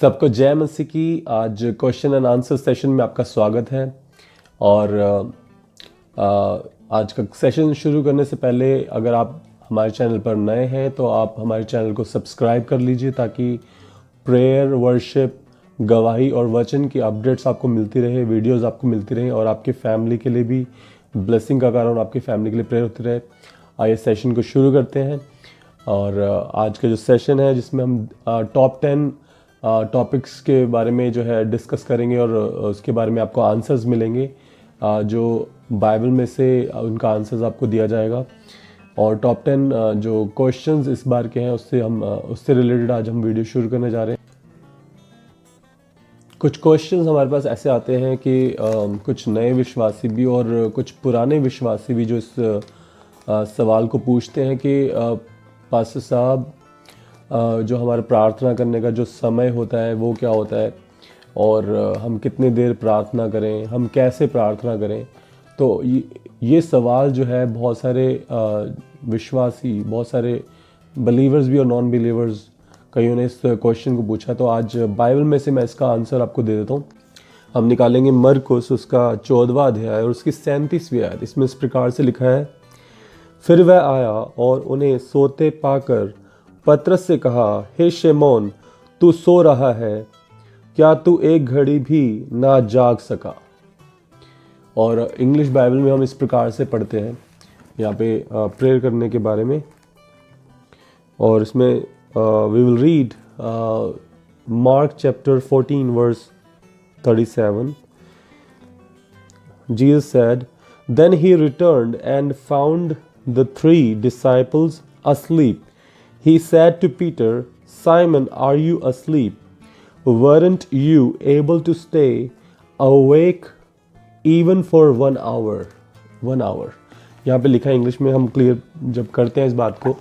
सबको जय मसीह की। आज क्वेश्चन एंड आंसर सेशन में आपका स्वागत है। और आज का सेशन शुरू करने से पहले अगर आप हमारे चैनल पर नए हैं तो आप हमारे चैनल को सब्सक्राइब कर लीजिए ताकि प्रेयर, वर्शिप, गवाही और वचन की अपडेट्स आपको मिलती रहे, वीडियोस आपको मिलती रहे और आपके फैमिली के लिए भी ब्लेसिंग का कारण, आपकी फैमिली के लिए प्रेयर होती रहे। आइए सेशन को शुरू करते हैं। और आज का जो सेशन है जिसमें हम टॉप 10 टॉपिक्स के बारे में जो है डिस्कस करेंगे और उसके बारे में आपको आंसर्स मिलेंगे, जो बाइबल में से उनका आंसर्स आपको दिया जाएगा। और टॉप 10 जो क्वेश्चंस इस बार के हैं उससे रिलेटेड आज हम वीडियो शुरू करने जा रहे हैं। कुछ क्वेश्चंस हमारे पास ऐसे आते हैं कि कुछ नए विश्वासी भी और कुछ पुराने विश्वासी भी जो इस सवाल को पूछते हैं कि पास्टर साहब, जो हमारा प्रार्थना करने का जो समय होता है वो क्या होता है और हम कितने देर प्रार्थना करें, हम कैसे प्रार्थना करें। तो ये सवाल जो है बहुत सारे विश्वासी, बहुत सारे बिलीवर्स भी और नॉन बिलीवर्स, कईयों ने इस क्वेश्चन को पूछा। तो आज बाइबल में से मैं इसका आंसर आपको दे देता हूँ। हम निकालेंगे मरकुस उसका 14वां अध्याय और उसकी 37वीं आयत। इसमें इस प्रकार से लिखा है, फिर वह आया और उन्हें सोते पाकर पतरस से कहा, हे शमौन, तू सो रहा है, क्या तू एक घड़ी भी ना जाग सका। और इंग्लिश बाइबल में हम इस प्रकार से पढ़ते हैं यहाँ पे प्रेयर करने के बारे में। और इसमें we will read Mark chapter 14 verse 37। Jesus said, then he returned and found the 3 disciples asleep. He said to Peter, Simon, are you asleep? Weren't you able to stay awake even for 1 hour? 1 hour. यहाँ पे लिखा है, English में हम clear जब करते हैं इस बात को,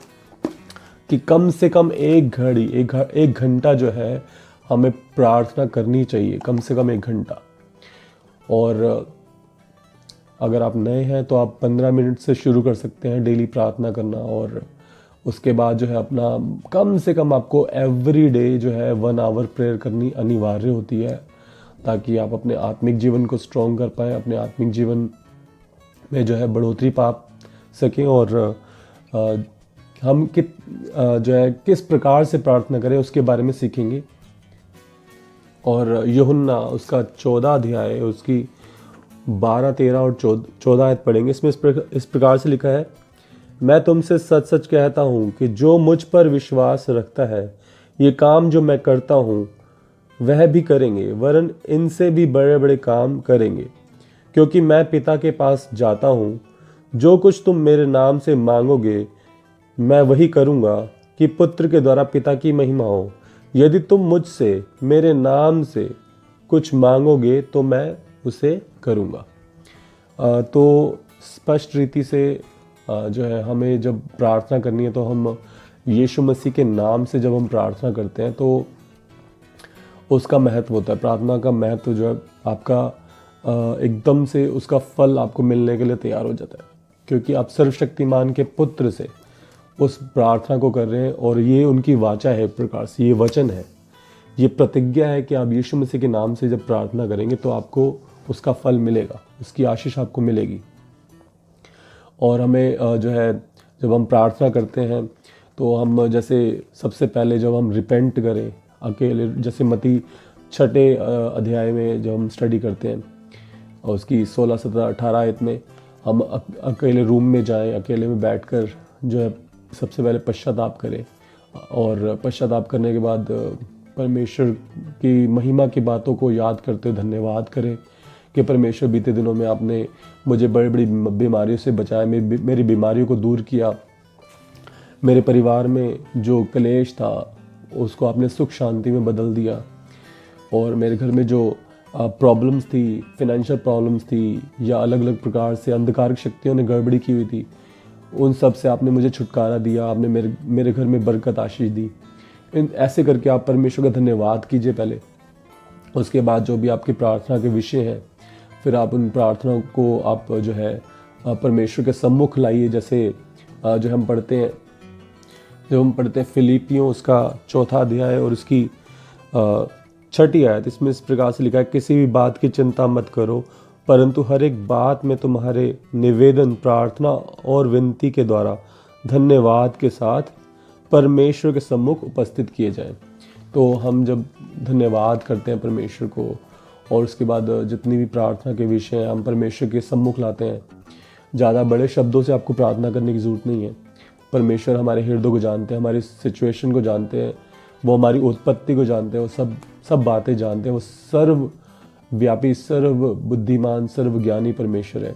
कि कम से कम एक घंटा जो है हमें प्रार्थना करनी चाहिए, कम से कम 1 घंटा। और अगर आप नए हैं तो आप 15 मिनट से शुरू कर सकते हैं डेली प्रार्थना करना। और उसके बाद जो है अपना कम से कम आपको एवरी डे जो है 1 आवर प्रेयर करनी अनिवार्य होती है, ताकि आप अपने आत्मिक जीवन को स्ट्रॉन्ग कर पाएँ, अपने आत्मिक जीवन में जो है बढ़ोतरी पा सकें। और हम जो है किस प्रकार से प्रार्थना करें उसके बारे में सीखेंगे। और यूहन्ना उसका 14 अध्याय उसकी 12, 13 और 14 आयत पढ़ेंगे। इसमें इस प्रकार से लिखा है, मैं तुमसे सच सच कहता हूँ कि जो मुझ पर विश्वास रखता है, ये काम जो मैं करता हूँ वह भी करेंगे, वरन इनसे भी बड़े बड़े काम करेंगे, क्योंकि मैं पिता के पास जाता हूँ। जो कुछ तुम मेरे नाम से मांगोगे मैं वही करूँगा, कि पुत्र के द्वारा पिता की महिमा हो। यदि तुम मुझसे मेरे नाम से कुछ मांगोगे तो मैं उसे करूँगा। तो स्पष्ट रीति से जो है हमें जब प्रार्थना करनी है तो हम यीशु मसीह के नाम से जब हम प्रार्थना करते हैं तो उसका महत्व होता है। प्रार्थना का महत्व जो है आपका एकदम से उसका फल आपको मिलने के लिए तैयार हो जाता है, क्योंकि आप सर्वशक्तिमान के पुत्र से उस प्रार्थना को कर रहे हैं। और ये उनकी वाचा है, एक प्रकार से ये वचन है, ये प्रतिज्ञा है कि आप यीशु मसीह के नाम से जब प्रार्थना करेंगे तो आपको उसका फल मिलेगा, उसकी आशीष आपको मिलेगी। और हमें जो है जब हम प्रार्थना करते हैं तो हम जैसे सबसे पहले जब हम रिपेंट करें अकेले, जैसे मत्ती 6 अध्याय में जब हम स्टडी करते हैं और उसकी 16, 17, 18 आयत में हम अकेले रूम में जाएं, अकेले में बैठकर जो है सबसे पहले पश्चाताप करें। और पश्चाताप करने के बाद परमेश्वर की महिमा की बातों को याद करते हुए धन्यवाद करें कि परमेश्वर बीते दिनों में आपने मुझे बड़ी बड़ी बीमारियों से बचाया, मेरी बीमारियों को दूर किया, मेरे परिवार में जो क्लेश था उसको आपने सुख शांति में बदल दिया, और मेरे घर में जो प्रॉब्लम्स थी, फिनेंशियल प्रॉब्लम्स थी या अलग अलग प्रकार से अंधकार शक्तियों ने गड़बड़ी की हुई थी, उन सब से आपने मुझे छुटकारा दिया, आपने मेरे घर में बरकत आशीष दी। ऐसे करके आप परमेश्वर का धन्यवाद कीजिए पहले। उसके बाद जो भी आपकी प्रार्थना के विषय हैं, फिर आप उन प्रार्थनाओं को आप जो है परमेश्वर के सम्मुख लाइए। जैसे जो हम पढ़ते हैं फिलिपियों उसका 4 अध्याय और उसकी छठी आयत, इसमें इस प्रकार से लिखा है, किसी भी बात की चिंता मत करो, परंतु हर एक बात में तुम्हारे निवेदन, प्रार्थना और विनती के द्वारा धन्यवाद के साथ परमेश्वर के सम्मुख उपस्थित किए जाएं। तो हम जब धन्यवाद करते हैं परमेश्वर को, और उसके बाद जितनी भी प्रार्थना के विषय हम परमेश्वर के सम्मुख लाते हैं, ज़्यादा बड़े शब्दों से आपको प्रार्थना करने की ज़रूरत नहीं है। परमेश्वर हमारे हृदय को जानते हैं, हमारी सिचुएशन को जानते हैं, वो हमारी उत्पत्ति को जानते हैं, वो सब बातें जानते हैं। वो सर्वव्यापी, सर्व बुद्धिमान, सर्वज्ञानी परमेश्वर है।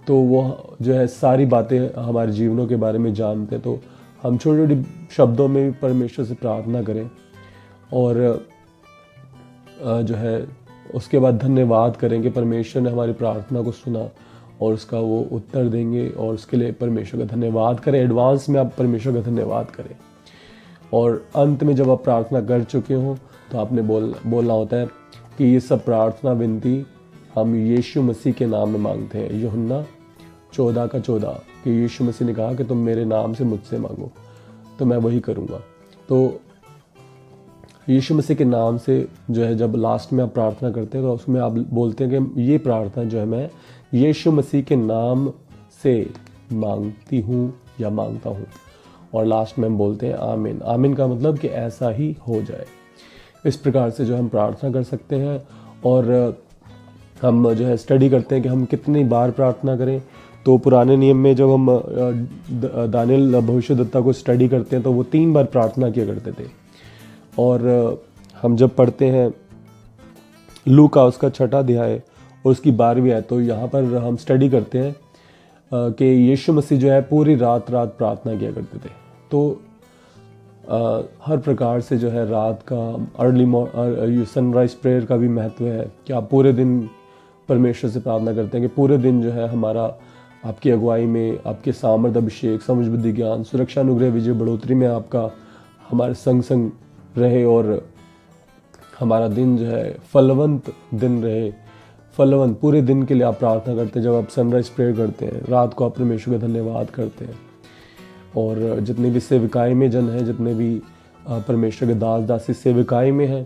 तो वो जो है सारी बातें हमारे जीवनों के बारे में जानते हैं। तो हम छोटे छोटे शब्दों में भी परमेश्वर से प्रार्थना करें, और जो है उसके बाद धन्यवाद करें कि परमेश्वर ने हमारी प्रार्थना को सुना, और उसका वो उत्तर देंगे, और उसके लिए परमेश्वर का धन्यवाद करें। एडवांस में आप परमेश्वर का धन्यवाद करें। और अंत में जब आप प्रार्थना कर चुके हो तो आपने बोलना होता है कि ये सब प्रार्थना विनती हम यीशु मसीह के नाम में मांगते हैं। यूहन्ना 14:14 कि यीशु मसीह ने कहा कि तुम मेरे नाम से मुझसे मांगो तो मैं वही करूँगा। तो यीशु मसीह के नाम से जो है जब लास्ट में आप प्रार्थना करते हैं तो उसमें आप बोलते हैं कि ये प्रार्थना जो है मैं यीशु मसीह के नाम से मांगती हूँ या मांगता हूँ, और लास्ट में हम बोलते हैं आमीन। आमीन का मतलब कि ऐसा ही हो जाए। इस प्रकार से जो हम प्रार्थना कर सकते हैं। और हम जो है स्टडी करते हैं कि हम कितनी बार प्रार्थना करें। तो पुराने नियम में जब हम दानियल भविष्यद्वक्ता को स्टडी करते हैं तो वो 3 बार प्रार्थना किया करते थे। और हम जब पढ़ते हैं लूका उसका 6वां अध्याय और उसकी 12वीं आयत, तो यहाँ पर हम स्टडी करते हैं कि यीशु मसीह जो है पूरी रात प्रार्थना किया करते थे। तो हर प्रकार से जो है रात का अर्ली सनराइज प्रेयर का भी महत्व है कि आप पूरे दिन परमेश्वर से प्रार्थना करते हैं कि पूरे दिन जो है हमारा आपकी अगुवाई में, आपके सामर्थ, अभिषेक, समझ, बुद्धि, ज्ञान, सुरक्षा, अनुग्रह, विजय, बढ़ोतरी में आपका हमारे संग रहे, और हमारा दिन जो है फलवंत दिन रहे। फलवंत पूरे दिन के लिए आप प्रार्थना करते हैं। जब आप सनराइज प्रेयर करते हैं, रात को आप परमेश्वर का धन्यवाद करते हैं। और जितने भी सेविकाई में जन हैं, जितने भी परमेश्वर के दास दासी सेविकाई में हैं,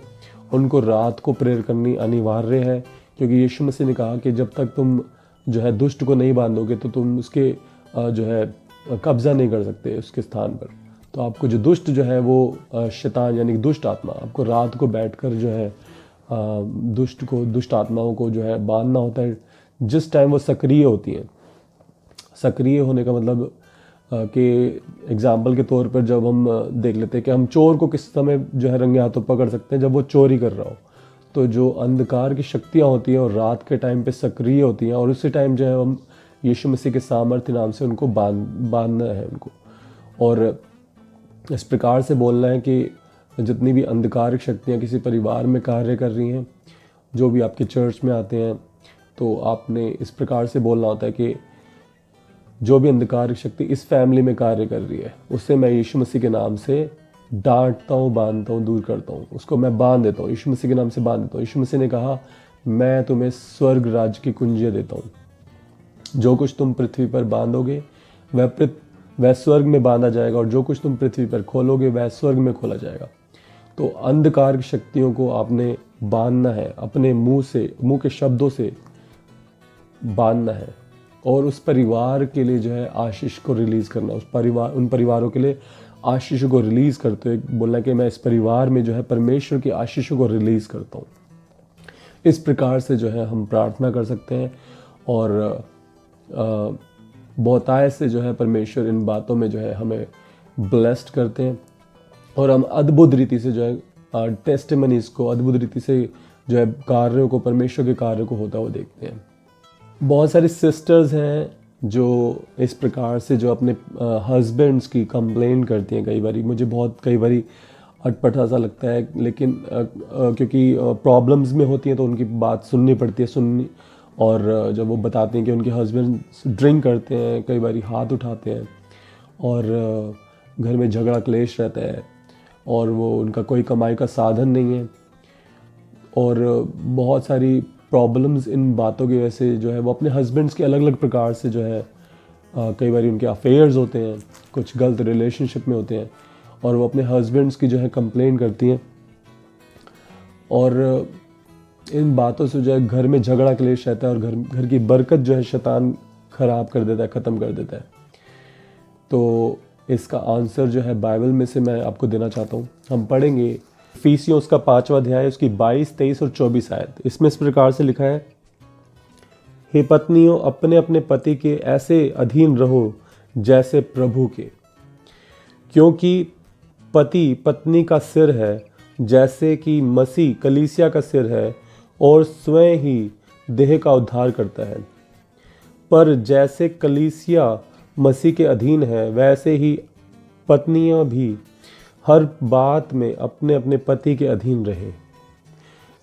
उनको रात को प्रेयर करनी अनिवार्य है, क्योंकि यीशु मसीह ने कहा कि जब तक तुम जो है दुष्ट को नहीं बांधोगे तो तुम उसके जो है कब्जा नहीं कर सकते उसके स्थान पर। तो आपको जो दुष्ट जो है वो शैतान यानी कि दुष्ट आत्मा, आपको रात को बैठकर जो है दुष्ट आत्माओं को जो है बांधना होता है जिस टाइम वो सक्रिय होती हैं। सक्रिय होने का मतलब कि एग्जाम्पल के तौर पर जब हम देख लेते हैं कि हम चोर को किस समय जो है रंगे हाथों पकड़ सकते हैं, जब वो चोरी कर रहा हो। तो जो अंधकार की शक्तियाँ होती हैं और रात के टाइम पे सक्रिय होती हैं, और उसी टाइम जो है हम यीशु मसीह के सामर्थ्य नाम से उनको बांधना है उनको। और इस प्रकार से बोलना है कि जितनी भी अंधकार शक्तियाँ किसी परिवार में कार्य कर रही हैं, जो भी आपके चर्च में आते हैं, तो आपने इस प्रकार से बोलना होता है कि जो भी अंधकार शक्ति इस फैमिली में कार्य कर रही है, उससे मैं यीशु मसीह के नाम से डांटता हूँ, बांधता हूँ, दूर करता हूँ, उसको मैं बांध देता हूँ, यीशु मसीह के नाम से बांध देता हूँ। यीशु मसीह ने कहा मैं तुम्हें स्वर्ग राज्य की कुंजियाँ देता हूँ। जो कुछ तुम पृथ्वी पर बांधोगे वह स्वर्ग में बांधा जाएगा, और जो कुछ तुम पृथ्वी पर खोलोगे वह स्वर्ग में खोला जाएगा। तो अंधकार की शक्तियों को आपने बांधना है, अपने मुंह के शब्दों से बांधना है, और उस परिवार के लिए जो है आशीष को रिलीज़ करना, उन परिवारों के लिए आशीष को रिलीज़ करते हुए बोलना कि मैं इस परिवार में जो है परमेश्वर की आशीषों को रिलीज़ करता हूँ। इस प्रकार से जो है हम प्रार्थना कर सकते हैं, और बहुतायत से जो है परमेश्वर इन बातों में जो है हमें ब्लेस्ड करते हैं, और हम अद्भुत रीति से जो है टेस्टिमनीज को, अद्भुत रीति से जो है कार्यों को, परमेश्वर के कार्यों को होता हुआ देखते हैं। बहुत सारी सिस्टर्स हैं जो इस प्रकार से जो अपने हस्बैंड्स की कंप्लेंट करती हैं। कई बारी अटपटा सा लगता है, लेकिन क्योंकि प्रॉब्लम्स में होती हैं तो उनकी बात सुननी पड़ती है। और जब वो बताते हैं कि उनके हस्बैंड ड्रिंक करते हैं, कई बारी हाथ उठाते हैं, और घर में झगड़ा क्लेश रहता है, और वो उनका कोई कमाई का साधन नहीं है, और बहुत सारी प्रॉब्लम्स इन बातों की वजह से जो है वो अपने हस्बैंड्स के अलग अलग प्रकार से जो है कई बार उनके अफेयर्स होते हैं, कुछ गलत रिलेशनशिप में होते हैं, और वो अपने हस्बैंड्स की जो है कंप्लेन करती हैं। और इन बातों से जो है घर में झगड़ा क्लेश रहता है और घर की बरकत जो है शैतान ख़राब कर देता है, ख़त्म कर देता है। तो इसका आंसर जो है बाइबल में से मैं आपको देना चाहता हूँ। हम पढ़ेंगे इफिसियों उसका 5वां अध्याय उसकी 22, 23 और 24 आयत। इसमें इस प्रकार से लिखा है, हे पत्नियों अपने अपने पति के ऐसे अधीन रहो जैसे प्रभु के, क्योंकि पति पत्नी का सिर है, जैसे कि मसीह कलीसिया का सिर है और स्वयं ही देह का उद्धार करता है। पर जैसे कलीसिया मसीह के अधीन है, वैसे ही पत्नियां भी हर बात में अपने अपने पति के अधीन रहे।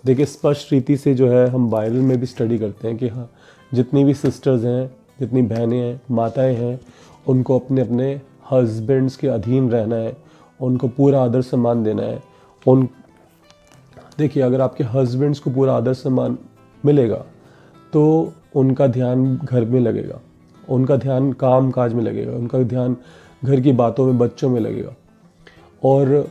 देखिए स्पष्ट रीति से जो है हम बाइबल में भी स्टडी करते हैं कि हाँ, जितनी भी सिस्टर्स हैं, जितनी बहनें हैं, माताएं हैं, उनको अपने अपने हस्बैंड्स के अधीन रहना है, उनको पूरा आदर सम्मान देना है। देखिए अगर आपके हस्बैंड्स को पूरा आदर सम्मान मिलेगा तो उनका ध्यान घर में लगेगा, उनका ध्यान काम काज में लगेगा, उनका ध्यान घर की बातों में, बच्चों में लगेगा। और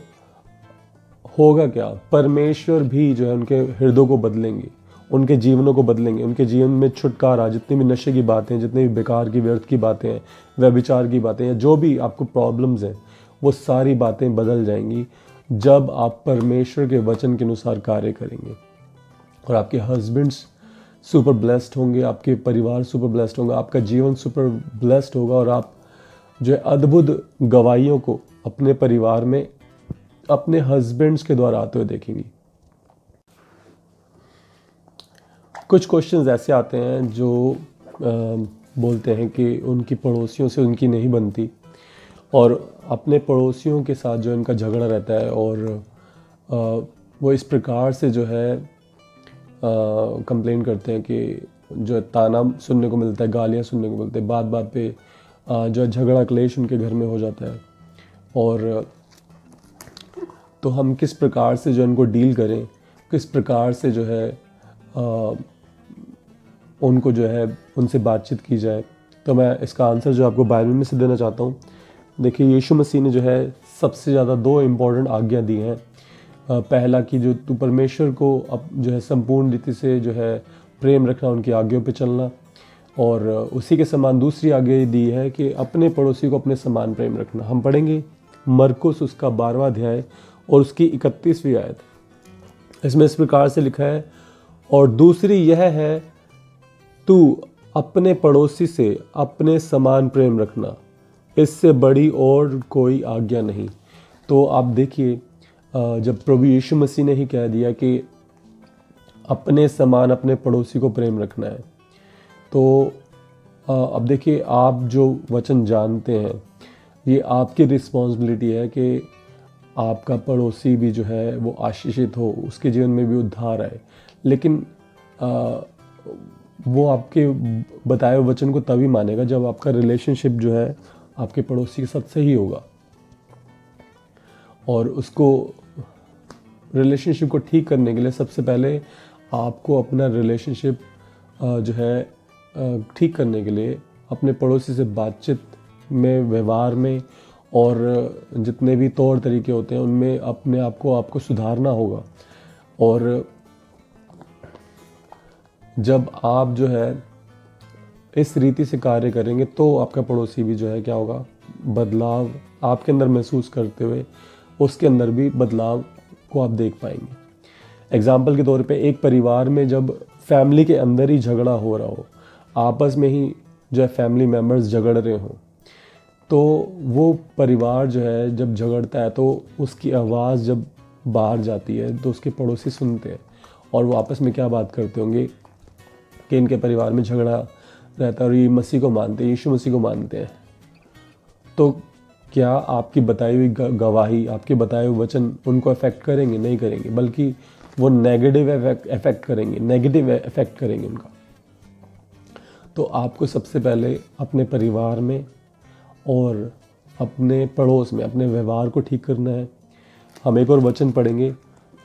होगा क्या, परमेश्वर भी जो है उनके हृदयों को बदलेंगे, उनके जीवनों को बदलेंगे। उनके जीवन में छुटकारा, जितनी भी नशे की बातें, जितनी भी बेकार की व्यर्थ की बातें हैं, व्यभिचार की बातें या जो भी आपको प्रॉब्लम्स हैं, वो सारी बातें बदल जाएंगी जब आप परमेश्वर के वचन के अनुसार कार्य करेंगे। और आपके हस्बैंड्स सुपर ब्लेस्ड होंगे, आपके परिवार सुपर ब्लेस्ड होंगे, आपका जीवन सुपर ब्लेस्ड होगा और आप जो है अद्भुत गवाहियों को अपने परिवार में अपने हस्बैंड्स के द्वारा आते हुए देखेंगी। कुछ क्वेश्चंस ऐसे आते हैं जो बोलते हैं कि उनकी पड़ोसियों से उनकी नहीं बनती और अपने पड़ोसियों के साथ जो इनका झगड़ा रहता है और वो इस प्रकार से जो है कंप्लेन करते हैं कि जो है ताना सुनने को मिलता है, गालियाँ सुनने को मिलते हैं, बात बात पे जो है झगड़ा क्लेश उनके घर में हो जाता है। और तो हम किस प्रकार से जो इनको डील करें, किस प्रकार से जो है उनको जो है उनसे बातचीत की जाए, तो मैं इसका आंसर जो आपको बाइबल में से देना चाहता हूँ। देखिए यीशु मसीह ने जो है सबसे ज़्यादा 2 इम्पॉर्टेंट आज्ञा दी हैं। पहला कि जो तू परमेश्वर को अब जो है संपूर्ण रीति से जो है प्रेम रखना, उनकी आज्ञाओं पे चलना, और उसी के समान दूसरी आज्ञा दी है कि अपने पड़ोसी को अपने समान प्रेम रखना। हम पढ़ेंगे मरकुस उसका 12वां अध्याय और उसकी 31वीं आयत। इसमें इस प्रकार से लिखा है, और दूसरी यह है, तू अपने पड़ोसी से अपने समान प्रेम रखना, इससे बड़ी और कोई आज्ञा नहीं। तो आप देखिए जब प्रभु यीशु मसीह ने ही कह दिया कि अपने समान अपने पड़ोसी को प्रेम रखना है, तो अब देखिए आप जो वचन जानते हैं, ये आपकी रिस्पॉन्सिबिलिटी है कि आपका पड़ोसी भी जो है वो आशीषित हो, उसके जीवन में भी उद्धार आए। लेकिन वो आपके बताए हुए वचन को तभी मानेगा जब आपका रिलेशनशिप जो है आपके पड़ोसी के साथ सही होगा। और उसको रिलेशनशिप को ठीक करने के लिए सबसे पहले आपको अपना रिलेशनशिप जो है ठीक करने के लिए अपने पड़ोसी से बातचीत में, व्यवहार में और जितने भी तौर तरीके होते हैं उनमें अपने आप को आपको सुधारना होगा। और जब आप जो है इस रीति से कार्य करेंगे तो आपका पड़ोसी भी जो है क्या होगा, बदलाव आपके अंदर महसूस करते हुए उसके अंदर भी बदलाव को आप देख पाएंगे। एग्जाम्पल के तौर पे एक परिवार में जब फैमिली के अंदर ही झगड़ा हो रहा हो, आपस में ही जो है फैमिली मेम्बर्स झगड़ रहे हों, तो वो परिवार जो है जब झगड़ता है तो उसकी आवाज़ जब बाहर जाती है तो उसके पड़ोसी सुनते हैं और वो आपस में क्या बात करते होंगे कि इनके परिवार में झगड़ा रहता है और ये मसीह को मानते हैं, यीशु मसीह को मानते हैं। तो क्या आपकी बताई हुई गवाही, आपके बताए हुए वचन उनको अफेक्ट करेंगे? नहीं करेंगे, बल्कि वो नेगेटिव इफेक्ट करेंगे उनका। तो आपको सबसे पहले अपने परिवार में और अपने पड़ोस में अपने व्यवहार को ठीक करना है। हम एक और वचन पढ़ेंगे,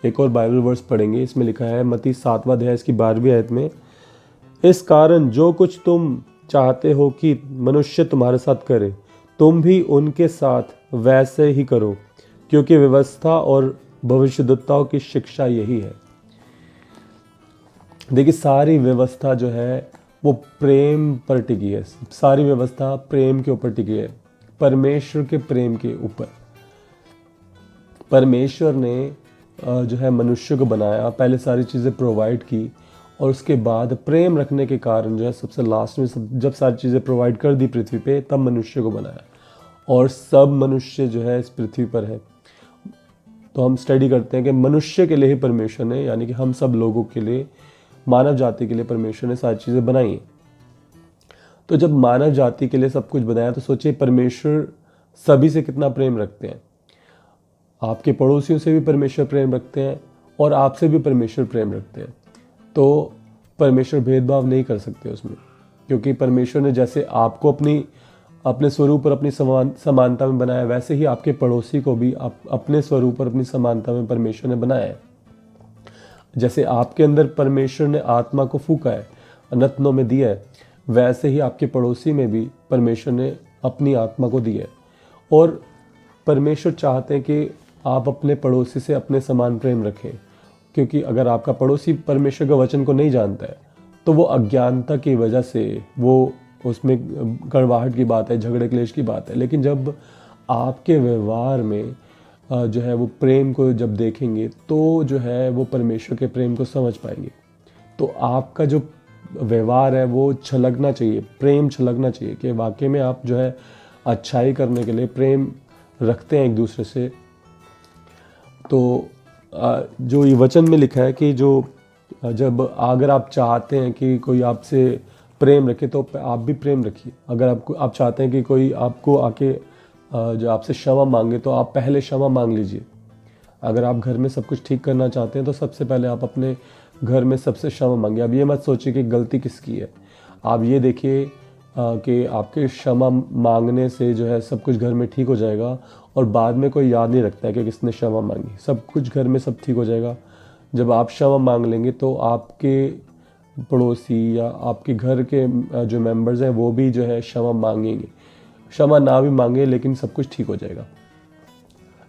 एक और बाइबल वर्स पढ़ेंगे। इसमें लिखा है मत्ती 7वां अध्याय इसकी 12वीं आयत में, इस कारण जो कुछ तुम चाहते हो कि मनुष्य तुम्हारे साथ करे, तुम भी उनके साथ वैसे ही करो, क्योंकि व्यवस्था और भविष्यद्वक्ताओं की शिक्षा यही है। देखिए सारी व्यवस्था जो है वो प्रेम पर टिकी है, सारी व्यवस्था प्रेम के ऊपर टिकी है, परमेश्वर के प्रेम के ऊपर। परमेश्वर ने जो है मनुष्य को बनाया, पहले सारी चीज़ें प्रोवाइड की, और उसके बाद प्रेम रखने के कारण जो है सबसे लास्ट में जब सारी चीज़ें प्रोवाइड कर दी पृथ्वी पे, तब मनुष्य को बनाया। और सब मनुष्य जो है इस पृथ्वी पर है। तो हम स्टडी करते हैं कि मनुष्य के लिए ही परमेश्वर ने, यानी कि हम सब लोगों के लिए, मानव जाति के लिए परमेश्वर ने सारी चीज़ें बनाई हैं। तो जब मानव जाति के लिए सब कुछ बनाया, तो सोचिए परमेश्वर सभी से कितना प्रेम रखते हैं। आपके पड़ोसियों से भी परमेश्वर प्रेम रखते हैं और आपसे भी परमेश्वर प्रेम रखते हैं। तो परमेश्वर भेदभाव नहीं कर सकते उसमें, क्योंकि परमेश्वर ने जैसे आपको अपने स्वरूप और अपनी समानता में बनाया, वैसे ही आपके पड़ोसी को भी अपने स्वरूप और अपनी समानता में परमेश्वर ने बनाया है। जैसे आपके अंदर परमेश्वर ने आत्मा को फूंका है, नतनों में दिया है, वैसे ही आपके पड़ोसी में भी परमेश्वर ने अपनी आत्मा को दी है। और परमेश्वर चाहते हैं कि आप अपने पड़ोसी से अपने समान प्रेम रखें, क्योंकि अगर आपका पड़ोसी परमेश्वर के वचन को नहीं जानता है, तो वो अज्ञानता की वजह से, वो उसमें कड़वाहट की बात है, झगड़े क्लेश की बात है। लेकिन जब आपके व्यवहार में जो है वो प्रेम को जब देखेंगे, तो जो है वो परमेश्वर के प्रेम को समझ पाएंगे। तो आपका जो व्यवहार है वो छलकना चाहिए, प्रेम छलकना चाहिए कि वाकई में आप जो है अच्छाई करने के लिए प्रेम रखते हैं एक दूसरे से। तो जो ये वचन में लिखा है कि जब अगर आप चाहते हैं कि कोई आपसे प्रेम रखे, तो आप भी प्रेम रखिए। अगर आप चाहते हैं कि कोई आपको आके जो आपसे क्षमा मांगे, तो आप पहले क्षमा मांग लीजिए। अगर आप घर में सब कुछ ठीक करना चाहते हैं, तो सबसे पहले आप अपने घर में सबसे क्षमा मांगिए। अब ये मत सोचिए कि गलती किसकी है, आप ये देखिए कि आपके क्षमा मांगने से जो है सब कुछ घर में ठीक हो जाएगा, और बाद में कोई याद नहीं रखता है कि किसने क्षमा मांगी। सब कुछ घर में सब ठीक हो जाएगा। जब आप क्षमा मांग लेंगे, तो आपके पड़ोसी या आपके घर के जो मेंबर्स हैं, वो भी जो है क्षमा मांगेंगे। क्षमा ना भी मांगे, लेकिन सब कुछ ठीक हो जाएगा।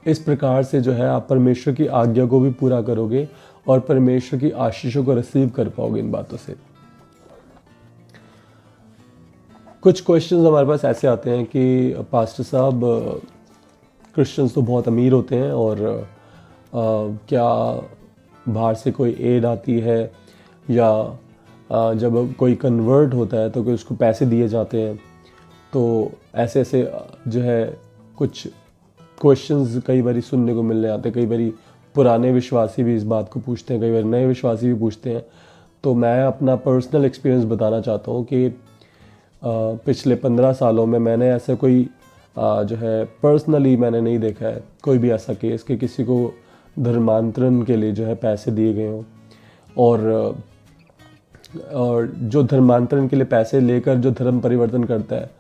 इस प्रकार से जो है आप परमेश्वर की आज्ञा को भी पूरा करोगे और परमेश्वर की आशीषों को रिसीव कर पाओगे इन बातों से। कुछ क्वेश्चंस हमारे पास ऐसे आते हैं कि पास्टर साहब, क्रिश्चियंस तो बहुत अमीर होते हैं, और क्या बाहर से कोई एड आती है, या जब कोई कन्वर्ट होता है तो कोई उसको पैसे दिए जाते हैं। तो ऐसे ऐसे जो है कुछ क्वेश्चंस कई बार सुनने को मिलने आते हैं। कई बार पुराने विश्वासी भी इस बात को पूछते हैं, कई बार नए विश्वासी भी पूछते हैं। तो मैं अपना पर्सनल एक्सपीरियंस बताना चाहता हूँ कि पिछले 15 सालों में मैंने ऐसा कोई जो है पर्सनली मैंने नहीं देखा है कोई भी ऐसा केस कि किसी को धर्मांतरण के लिए जो है पैसे दिए गए हों। और जो धर्मांतरण के लिए पैसे लेकर जो धर्म परिवर्तन करता है,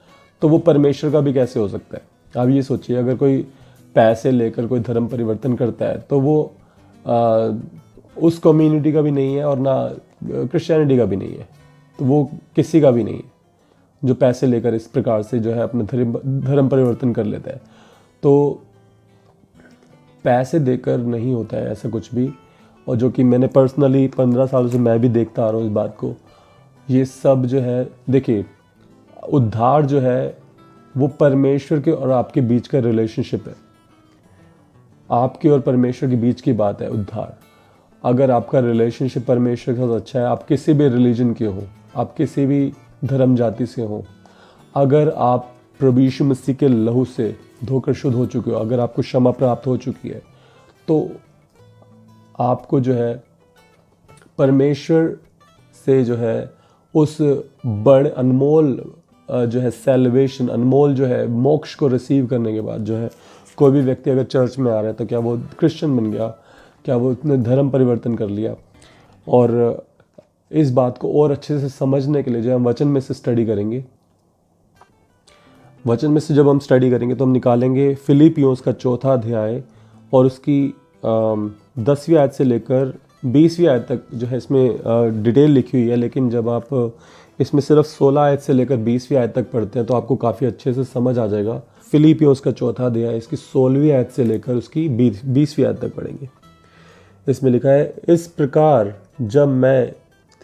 तो वो परमेश्वर का भी कैसे हो सकता है। आप ये सोचिए, अगर कोई पैसे लेकर कोई धर्म परिवर्तन करता है, तो वो उस कम्युनिटी का भी नहीं है और ना क्रिश्चियनिटी का भी नहीं है, तो वो किसी का भी नहीं है जो पैसे लेकर इस प्रकार से जो है अपना धर्म परिवर्तन कर लेता है। तो पैसे देकर नहीं होता है ऐसा कुछ भी, और जो कि मैंने पर्सनली 15 सालों से मैं भी देखता आ रहा हूँ इस बात को। ये सब जो है, देखिए, उद्धार जो है वो परमेश्वर के और आपके बीच का रिलेशनशिप है। आपके और परमेश्वर के बीच की बात है उद्धार। अगर आपका रिलेशनशिप परमेश्वर के साथ अच्छा है, आप किसी भी रिलीजन के हो, आप किसी भी धर्म जाति से हो, अगर आप प्रभु यीशु मसीह के लहू से धोकर शुद्ध हो चुके हो, अगर आपको क्षमा प्राप्त हो चुकी है, तो आपको जो है परमेश्वर से जो है उस बड़े अनमोल जो है सैल्वेशन, अनमोल जो है मोक्ष को रिसीव करने के बाद जो है कोई भी व्यक्ति अगर चर्च में आ रहा है, तो क्या वो क्रिश्चियन बन गया, क्या वो उसने धर्म परिवर्तन कर लिया। और इस बात को और अच्छे से समझने के लिए जो हम वचन में से स्टडी करेंगे, वचन में से जब हम स्टडी करेंगे तो हम निकालेंगे फिलिपियोस का 4 अध्याय और उसकी 10वीं आयत से लेकर 20वीं आयत तक जो है इसमें डिटेल लिखी हुई है। लेकिन जब आप इसमें सिर्फ 16 आयत से लेकर 20वीं आयत तक पढ़ते हैं, तो आपको काफ़ी अच्छे से समझ आ जाएगा। फिलिपियोस का 4 अध्याय इसकी 16वीं आयत से लेकर उसकी 20वीं आयत तक पढ़ेंगे। इसमें लिखा है, इस प्रकार जब मैं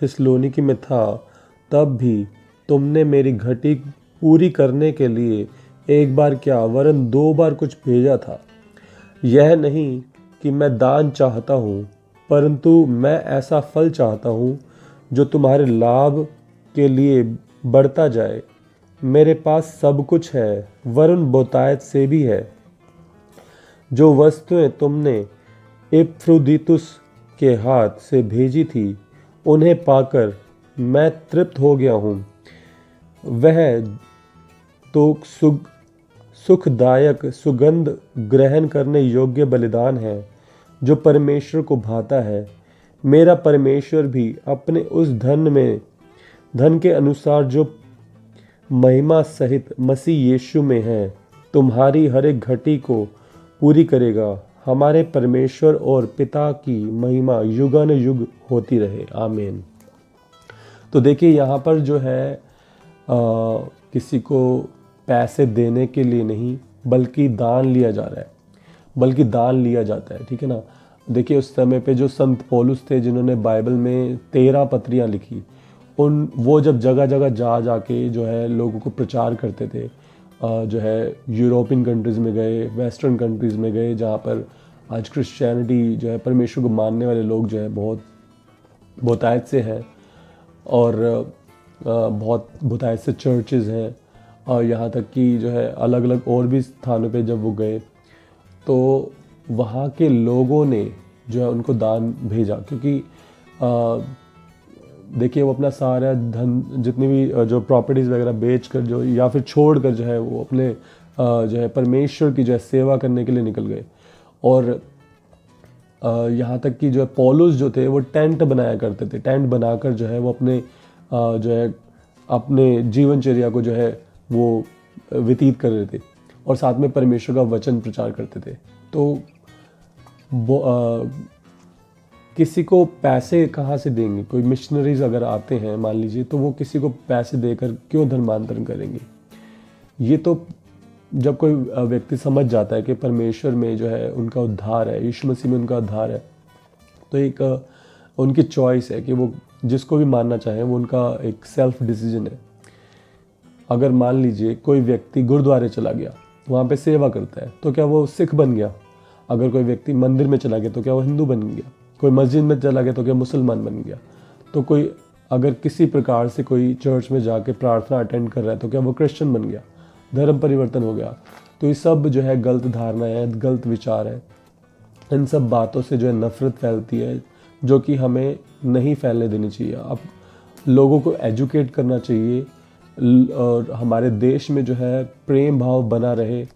थिस्सलुनीकि में था, तब भी तुमने मेरी घटी पूरी करने के लिए एक बार क्या वरन 2 बार कुछ भेजा था। यह नहीं कि मैं दान चाहता हूँ, परंतु मैं ऐसा फल चाहता हूँ जो तुम्हारे लाभ के लिए बढ़ता जाए। मेरे पास सब कुछ है, वरन बहुतायत से भी है। जो वस्तुएं तुमने इपफ्रुदीतुस के हाथ से भेजी थी, उन्हें पाकर मैं तृप्त हो गया हूँ। वह तो सुखदायक सुगंध ग्रहण करने योग्य बलिदान है जो परमेश्वर को भाता है। मेरा परमेश्वर भी अपने उस धन के अनुसार जो महिमा सहित मसीह यीशु में है, तुम्हारी हर एक घटी को पूरी करेगा। हमारे परमेश्वर और पिता की महिमा युगानुयुग होती रहे, आमीन। तो देखिए यहाँ पर जो है किसी को पैसे देने के लिए नहीं, बल्कि दान लिया जा रहा है, बल्कि दान लिया जाता है, ठीक है ना। देखिए उस समय पे जो संत पौलुस थे, जिन्होंने बाइबल में 13 पत्रियाँ लिखी, वो जब जगह जगह जाके जो है लोगों को प्रचार करते थे, जो है यूरोपियन कंट्रीज़ में गए, वेस्टर्न कंट्रीज़ में गए, जहाँ पर आज क्रिश्चियनिटी जो है, परमेश्वर को मानने वाले लोग जो है बहुतायत से हैं, और बहुत बहुतायत से चर्चेज़ हैं, और यहाँ तक कि जो है अलग अलग और भी स्थानों पे जब वो गए, तो वहाँ के लोगों ने जो है उनको दान भेजा। क्योंकि देखिए वो अपना सारा धन, जितनी भी जो प्रॉपर्टीज़ वगैरह बेच कर जो या फिर छोड़ कर जो है वो अपने जो है परमेश्वर की जो है सेवा करने के लिए निकल गए। और यहाँ तक कि जो है पौलुस जो थे वो टेंट बनाया करते थे, टेंट बनाकर जो है वो अपने जो है अपने जीवनचर्या को जो है वो व्यतीत कर रहे थे, और साथ में परमेश्वर का वचन प्रचार करते थे। तो किसी को पैसे कहाँ से देंगे? कोई मिशनरीज अगर आते हैं मान लीजिए, तो वो किसी को पैसे देकर क्यों धर्मांतरण करेंगे? ये तो जब कोई व्यक्ति समझ जाता है कि परमेश्वर में जो है उनका उद्धार है, यीशु मसीह में उनका उद्धार है, तो एक उनकी चॉइस है कि वो जिसको भी मानना चाहें, वो उनका एक सेल्फ डिसीजन है। अगर मान लीजिए कोई व्यक्ति गुरुद्वारे चला गया, वहाँ पे सेवा करता है, तो क्या वो सिख बन गया? अगर कोई व्यक्ति मंदिर में चला गया, तो क्या वो हिंदू बन गया? कोई मस्जिद में चला गया, तो क्या मुसलमान बन गया? तो कोई अगर किसी प्रकार से कोई चर्च में जाके प्रार्थना अटेंड कर रहा है, तो क्या वो क्रिश्चियन बन गया? धर्म परिवर्तन हो गया? तो ये सब जो है गलत धारणा है, गलत विचार है। इन सब बातों से जो है नफरत फैलती है, जो कि हमें नहीं फैलने देनी चाहिए। अब लोगों को एजुकेट करना चाहिए, और हमारे देश में जो है प्रेम भाव बना रहे,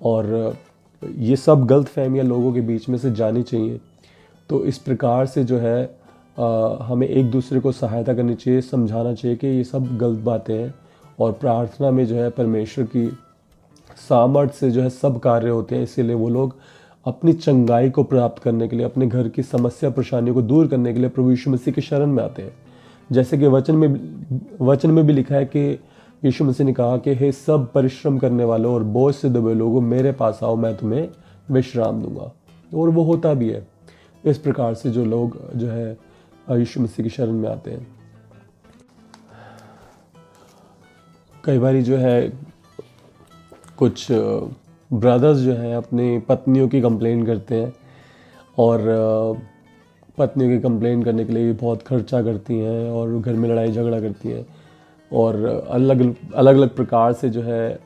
और ये सब गलत फहमियाँ लोगों के बीच में से जानी चाहिए। तो इस प्रकार से जो है हमें एक दूसरे को सहायता करनी चाहिए, समझाना चाहिए कि ये सब गलत बातें हैं, और प्रार्थना में जो है परमेश्वर की सामर्थ्य से जो है सब कार्य होते हैं। इसीलिए वो लोग अपनी चंगाई को प्राप्त करने के लिए, अपने घर की समस्या परेशानियों को दूर करने के लिए प्रभु यीशु मसीह की शरण में आते हैं। जैसे कि वचन में भी लिखा है कि यीशु मसीह ने कहा कि हे सब परिश्रम करने वालों और बोझ से दबे लोगों, मेरे पास आओ, मैं तुम्हें विश्राम दूंगा। और वो होता भी है। इस प्रकार से जो लोग जो है यीशु मसीह की शरण में आते हैं। कई बार जो है कुछ ब्रदर्स जो हैं अपनी पत्नियों की कंप्लेन करते हैं, और पत्नियों की कंप्लेन करने के लिए बहुत खर्चा करती हैं, और घर में लड़ाई झगड़ा करती हैं, और अलग अलग प्रकार से जो है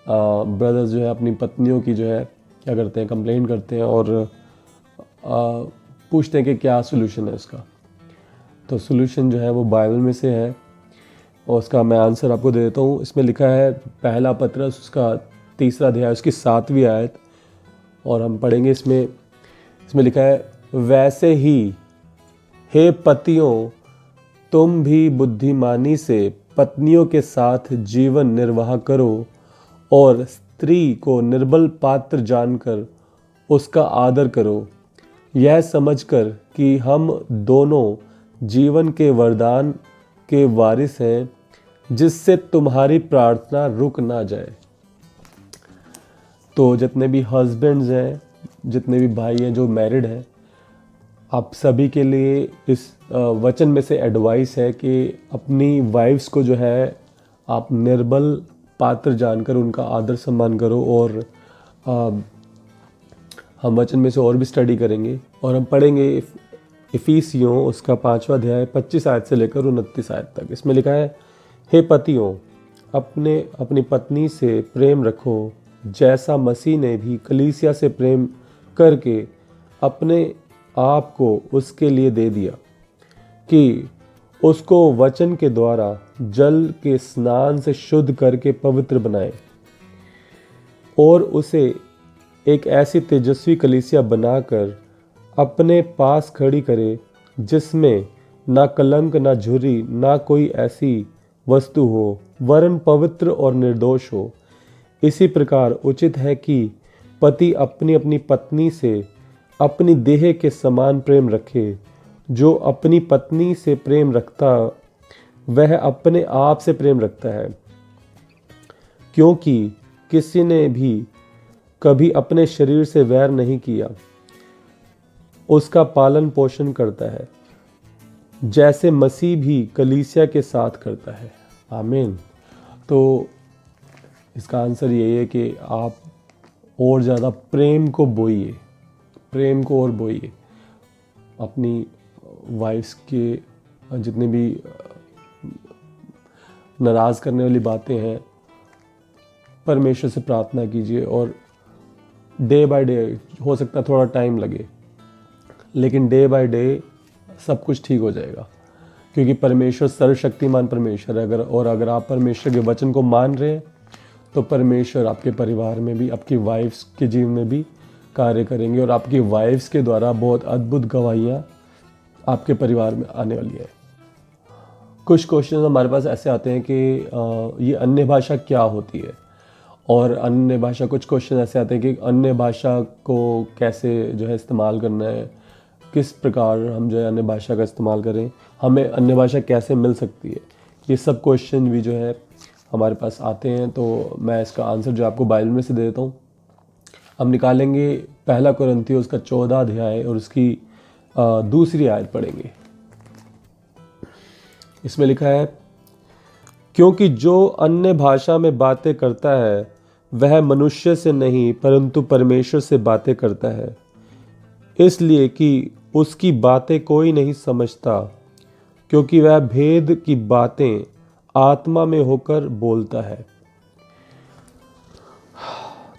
ब्रदर्स जो है अपनी पत्नियों की जो है क्या करते हैं, कंप्लेन करते हैं, और पूछते हैं कि क्या सोल्यूशन है उसका। तो सोल्यूशन जो है वो बाइबल में से है, और उसका मैं आंसर आपको दे देता हूँ। इसमें लिखा है पहला पत्रस उसका 3 अध्याय उसकी 7वीं आयत, और हम पढ़ेंगे। इसमें लिखा है, वैसे ही हे पतियों, तुम भी बुद्धिमानी से पत्नियों के साथ जीवन निर्वाह करो, और स्त्री को निर्बल पात्र जानकर उसका आदर करो, यह समझकर कि हम दोनों जीवन के वरदान के वारिस हैं, जिससे तुम्हारी प्रार्थना रुक ना जाए। तो जितने भी हस्बैंड्स हैं, जितने भी भाई हैं जो मैरिड हैं, आप सभी के लिए इस वचन में से एडवाइस है कि अपनी वाइफ्स को जो है आप निर्बल पात्र जानकर उनका आदर सम्मान करो। और अ, हम वचन में से और भी स्टडी करेंगे और हम पढ़ेंगे इफिसियों उसका 5वां अध्याय 25 आयत से लेकर 29 आयत तक। इसमें लिखा है, हे पतियों, अपनी पत्नी से प्रेम रखो, जैसा मसीह ने भी कलीसिया से प्रेम करके अपने आप को उसके लिए दे दिया, कि उसको वचन के द्वारा जल के स्नान से शुद्ध करके पवित्र बनाए और उसे एक ऐसी तेजस्वी कलीसिया बनाकर अपने पास खड़ी करे, जिसमें ना कलंक, ना झुर्री, ना कोई ऐसी वस्तु हो, वरन पवित्र और निर्दोष हो। इसी प्रकार उचित है कि पति अपनी अपनी पत्नी से अपनी देह के समान प्रेम रखे। जो अपनी पत्नी से प्रेम रखता वह अपने आप से प्रेम रखता है, क्योंकि किसी ने भी कभी अपने शरीर से वैर नहीं किया, उसका पालन पोषण करता है, जैसे मसीह भी कलीसिया के साथ करता है। आमीन। तो इसका आंसर यही है कि आप और ज़्यादा प्रेम को बोइए, प्रेम को और बोइए। अपनी वाइफ्स के जितने भी नाराज़ करने वाली बातें हैं, परमेश्वर से प्रार्थना कीजिए। और डे बाय डे, हो सकता है थोड़ा टाइम लगे, लेकिन डे बाय डे सब कुछ ठीक हो जाएगा, क्योंकि परमेश्वर सर्वशक्तिमान परमेश्वर है। अगर आप परमेश्वर के वचन को मान रहे हैं तो परमेश्वर आपके परिवार में भी, आपकी वाइफ्स के जीवन में भी कार्य करेंगे और आपकी वाइफ्स के द्वारा बहुत अद्भुत गवाहियाँ आपके परिवार में आने वाली है। कुछ क्वेश्चन हमारे पास ऐसे आते हैं कि ये अन्य भाषा क्या होती है, और अन्य भाषा, कुछ क्वेश्चन ऐसे आते हैं कि अन्य भाषा को कैसे जो है इस्तेमाल करना है, किस प्रकार हम जो है अन्य भाषा का इस्तेमाल करें, हमें अन्य भाषा कैसे मिल सकती है। ये सब क्वेश्चन भी जो है हमारे पास आते हैं। तो मैं इसका आंसर जो आपको बाइबल में से दे देता हूँ। हम निकालेंगे 1 कुरिन्थियों उसका 14 अध्याय और उसकी दूसरी आयत पढ़ेंगे। इसमें लिखा है, क्योंकि जो अन्य भाषा में बातें करता है वह मनुष्य से नहीं परंतु परमेश्वर से बातें करता है, इसलिए कि उसकी बातें कोई नहीं समझता, क्योंकि वह भेद की बातें आत्मा में होकर बोलता है।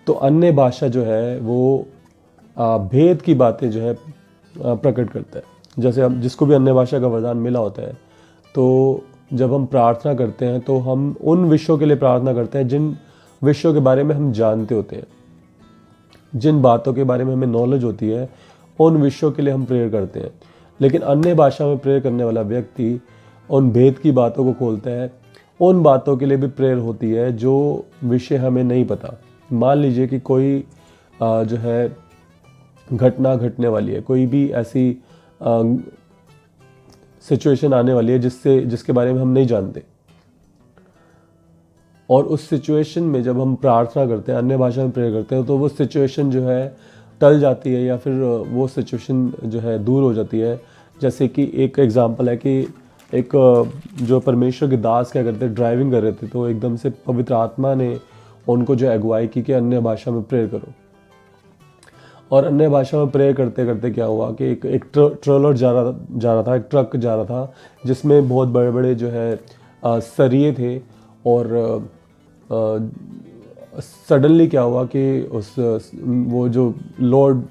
तो अन्य भाषा जो है वो भेद की बातें जो है प्रकट करता है। जैसे हम जिसको भी अन्य भाषा का वरदान मिला होता है, तो जब हम प्रार्थना करते हैं तो हम उन विषयों के लिए प्रार्थना करते हैं जिन विषयों के बारे में हम जानते होते हैं, जिन बातों के बारे में हमें नॉलेज होती है, उन विषयों के लिए हम प्रेयर करते हैं। लेकिन अन्य भाषा में प्रेयर करने वाला व्यक्ति उन भेद की बातों को खोलता है, उन बातों के लिए भी प्रेयर होती है जो विषय हमें नहीं पता। मान लीजिए कि कोई जो है घटना घटने वाली है, कोई भी ऐसी सिचुएशन आने वाली है जिसके बारे में हम नहीं जानते, और उस सिचुएशन में जब हम प्रार्थना करते हैं, अन्य भाषा में प्रेयर करते हैं, तो वो सिचुएशन जो है टल जाती है या फिर वो सिचुएशन जो है दूर हो जाती है। जैसे कि एक एग्जांपल है कि एक जो परमेश्वर के दास क्या करते, ड्राइविंग कर रहे थे, तो एकदम से पवित्र आत्मा ने उनको जो अगुवाई की कि अन्य भाषा में प्रेयर करो। और अन्य भाषा में प्रेयर करते करते क्या हुआ कि एक ट्रेलर जा रहा था, एक ट्रक जा रहा था, जिसमें बहुत बड़े बड़े जो है सरिये थे। और सडनली क्या हुआ कि वो जो लोड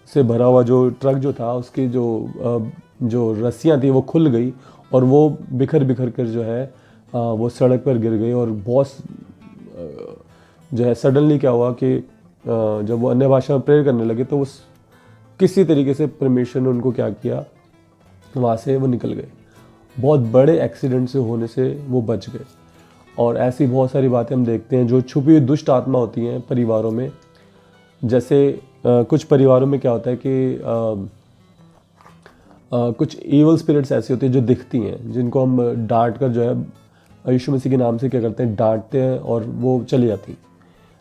से भरा हुआ जो ट्रक जो था, उसकी जो रस्सियाँ थी वो खुल गई और वो बिखर बिखर कर जो है वो सड़क पर गिर गई। और बहुत जो है सडनली क्या हुआ कि जब वो अन्य भाषा में प्रेयर करने लगे तो उस किसी तरीके से परमेश्वर ने उनको क्या किया, वहाँ से वो निकल गए। बहुत बड़े एक्सीडेंट से होने से वो बच गए। और ऐसी बहुत सारी बातें हम देखते हैं जो छुपी हुई दुष्ट आत्मा होती हैं परिवारों में। जैसे कुछ परिवारों में क्या होता है कि कुछ ईवल स्पिरिट्स ऐसी होती हैं जो दिखती हैं, जिनको हम डांट कर जो है यीशु मसीह के नाम से क्या करते हैं, डांटते हैं और वो चली जाती हैं।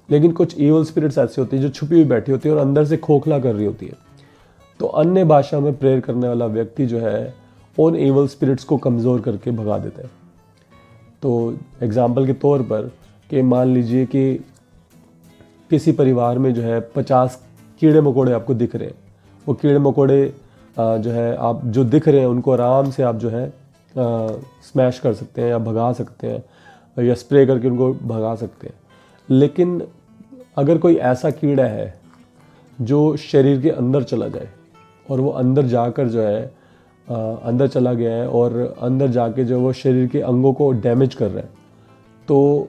लेकिन कुछ ईवल स्पिरिट्स ऐसी होती हैं जो छुपी हुई बैठी होती है और अंदर से खोखला कर रही होती है। तो अन्य भाषा में प्रेयर करने वाला व्यक्ति जो है उन एवल स्पिरिट्स को कमज़ोर करके भगा देता है। तो एग्जाम्पल के तौर पर कि मान लीजिए कि किसी परिवार में जो है 50 कीड़े मकोड़े आपको दिख रहे हैं, वो कीड़े मकोड़े जो है आप जो दिख रहे हैं उनको आराम से आप जो है स्मैश कर सकते हैं या भगा सकते हैं या स्प्रे करके उनको भगा सकते हैं। लेकिन अगर कोई ऐसा कीड़ा है जो शरीर के अंदर चला जाए और वो अंदर जाकर जो है अंदर चला गया है और अंदर जाके जो वो शरीर के अंगों को डैमेज कर रहा है, तो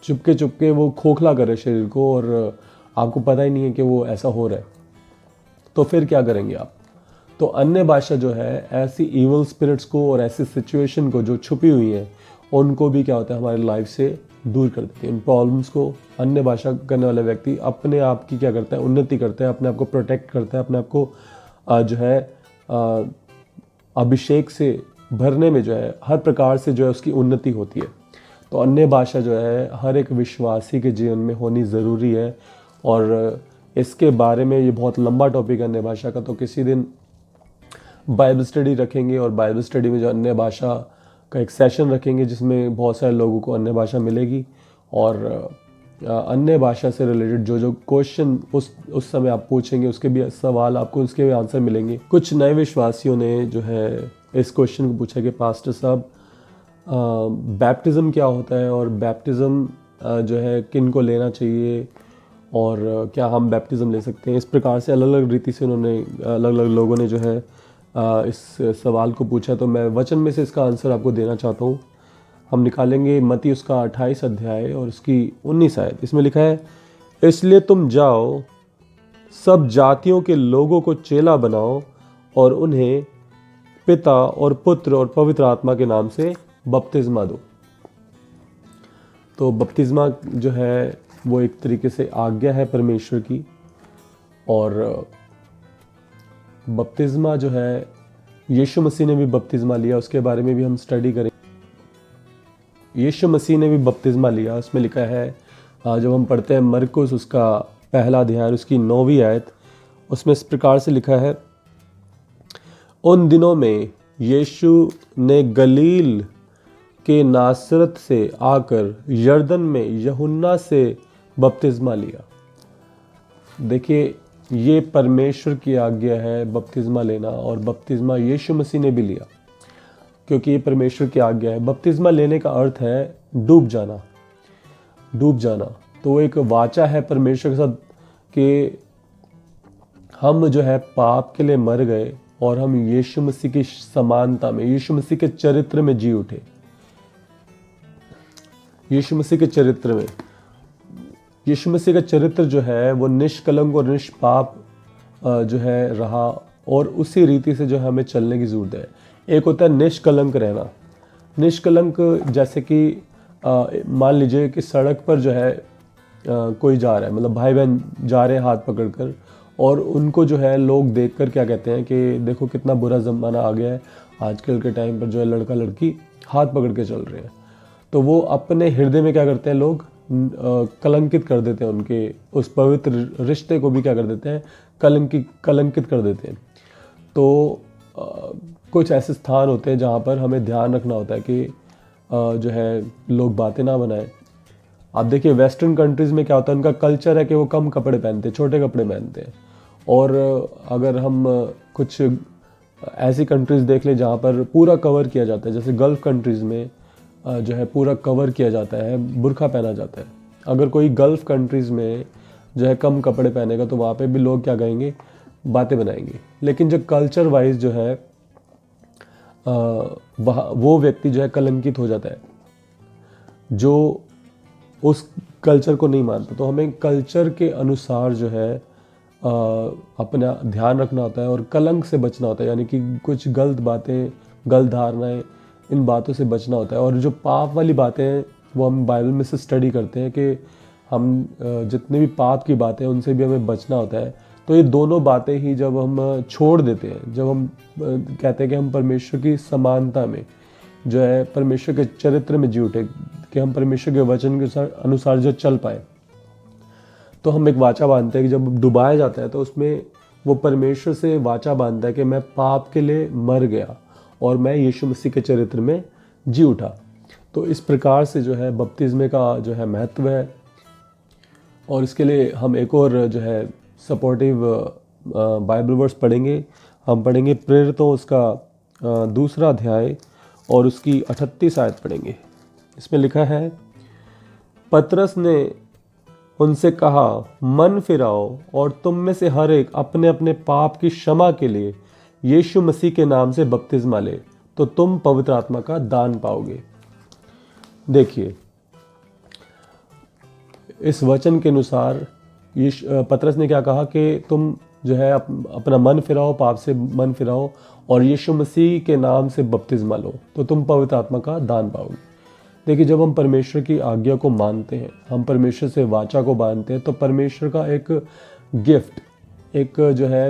चुपके चुपके वो खोखला करे शरीर को और आपको पता ही नहीं है कि वो ऐसा हो रहा है, तो फिर क्या करेंगे आप? तो अन्य भाषा जो है ऐसी इवल स्पिरिट्स को और ऐसी सिचुएशन को जो छुपी हुई है उनको भी क्या होता है हमारी लाइफ से दूर कर देती है। इन प्रॉब्लम्स को अन्य भाषा करने वाला व्यक्ति अपने आप की क्या करता है, उन्नति करता है, अपने आप को प्रोटेक्ट करता है, अपने आप को जो है अभिषेक से भरने में जो है हर प्रकार से जो है उसकी उन्नति होती है। तो अन्य भाषा जो है हर एक विश्वासी के जीवन में होनी ज़रूरी है और इसके बारे में ये बहुत लंबा टॉपिक है अन्य भाषा का। तो किसी दिन बाइबल स्टडी रखेंगे और बाइबल स्टडी में जो अन्य भाषा का एक सेशन रखेंगे जिसमें बहुत सारे लोगों को अन्य भाषा मिलेगी और अन्य भाषा से रिलेटेड जो क्वेश्चन उस समय आप पूछेंगे उसके भी सवाल आपको उसके भी आंसर मिलेंगे। कुछ नए विश्वासियों ने जो है इस क्वेश्चन को पूछा कि पास्टर साहब बैप्टिज़म क्या होता है और बैप्टिज़म जो है किन को लेना चाहिए और क्या हम बैप्टिज़म ले सकते हैं। इस प्रकार से अलग अलग रीति से उन्होंने अलग अलग लोगों ने जो है इस सवाल को पूछा। तो मैं वचन में से इसका आंसर आपको देना चाहता हूँ। हम निकालेंगे मत्ती उसका 28 अध्याय और उसकी 19 आयत। इसमें लिखा है, इसलिए तुम जाओ सब जातियों के लोगों को चेला बनाओ और उन्हें पिता और पुत्र और पवित्र आत्मा के नाम से बपतिस्मा दो। तो बपतिस्मा जो है वो एक तरीके से आज्ञा है परमेश्वर की और बपतिस्मा जो है यीशु मसीह ने भी बपतिस्मा लिया, उसके बारे में भी हम स्टडी करें। यीशु मसीह ने भी बपतिस्मा लिया, उसमें लिखा है जब हम पढ़ते हैं मरकुस उसका पहला अध्याय उसकी 9वीं आयत, उसमें इस प्रकार से लिखा है, उन दिनों में यीशु ने गलील के नासरत से आकर यरदन में यूहन्ना से बपतिस्मा लिया। देखिए ये परमेश्वर की आज्ञा है बपतिस्मा लेना और बपतिस्मा यीशु मसीह ने भी लिया क्योंकि ये परमेश्वर की आज्ञा है। बपतिस्मा लेने का अर्थ है डूब जाना, डूब जाना। तो वो एक वाचा है परमेश्वर के साथ कि हम जो है पाप के लिए मर गए और हम यीशु मसीह की समानता में, यीशु मसीह के चरित्र में जी उठे। यीशु मसीह के चरित्र में, यीशु मसीह का चरित्र जो है वो निष्कलंक और निष्पाप जो है रहा और उसी रीति से जो है हमें चलने की ज़रूरत है। एक होता है निष्कलंक रहना। निष्कलंक जैसे कि मान लीजिए कि सड़क पर जो है कोई जा रहा है, मतलब भाई बहन जा रहे हैं हाथ पकड़कर और उनको जो है लोग देखकर क्या कहते हैं कि देखो कितना बुरा ज़माना आ गया है, आजकल के टाइम पर जो है लड़का लड़की हाथ पकड़ के चल रहे हैं। तो वो अपने हृदय में क्या करते हैं, लोग कलंकित कर देते हैं, उनके उस पवित्र रिश्ते को भी क्या कर देते हैं, कलंकित कर देते हैं। तो कुछ ऐसे स्थान होते हैं जहाँ पर हमें ध्यान रखना होता है कि जो है लोग बातें ना बनाएं। आप देखिए वेस्टर्न कंट्रीज़ में क्या होता है, उनका कल्चर है कि वो कम कपड़े पहनते हैं, छोटे कपड़े पहनते हैं। और अगर हम कुछ ऐसी कंट्रीज़ देख लें जहाँ पर पूरा कवर किया जाता है, जैसे गल्फ़ कंट्रीज़ में जो है पूरा कवर किया जाता है, बुर्का पहना जाता है। अगर कोई गल्फ़ कंट्रीज़ में जो है कम कपड़े पहनेगा तो वहाँ पे भी लोग क्या कहेंगे, बातें बनाएंगे। लेकिन जो कल्चर वाइज जो है वो व्यक्ति जो है कलंकित हो जाता है जो उस कल्चर को नहीं मानता। तो हमें कल्चर के अनुसार जो है अपना ध्यान रखना होता है और कलंक से बचना होता है, यानी कि कुछ गलत बातें, गलत धारणाएं, इन बातों से बचना होता है। और जो पाप वाली बातें हैं वो हम बाइबल में से स्टडी करते हैं कि हम जितने भी पाप की बातें हैं उनसे भी हमें बचना होता है। तो ये दोनों बातें ही जब हम छोड़ देते हैं, जब हम कहते हैं कि हम परमेश्वर की समानता में जो है परमेश्वर के चरित्र में जी उठे, कि हम परमेश्वर के वचन के अनुसार जो चल पाए, तो हम एक वाचा बांधते हैं कि जब डुबाया जाता है तो उसमें वो परमेश्वर से वाचा बांधता है कि मैं पाप के लिए मर गया और मैं यीशु मसीह के चरित्र में जी उठा। तो इस प्रकार से जो है बपतिस्मे का जो है महत्व है। और इसके लिए हम एक और जो है सपोर्टिव बाइबल वर्स पढ़ेंगे। हम पढ़ेंगे प्रेरितों उसका 2 अध्याय और उसकी 38 आयत पढ़ेंगे। इसमें लिखा है, पतरस ने उनसे कहा, मन फिराओ और तुम में से हर एक अपने अपने पाप की क्षमा के लिए यीशु मसीह के नाम से बपतिस्मा ले, तो तुम पवित्र आत्मा का दान पाओगे। देखिए, इस वचन के अनुसार पतरस ने क्या कहा कि तुम जो है अपना मन फिराओ, पाप से मन फिराओ और यीशु मसीह के नाम से बपतिस्मा लो, तो तुम पवित्र आत्मा का दान पाओगे। देखिए, जब हम परमेश्वर की आज्ञा को मानते हैं, हम परमेश्वर से वाचा को बांधते हैं, तो परमेश्वर का एक गिफ्ट, एक जो है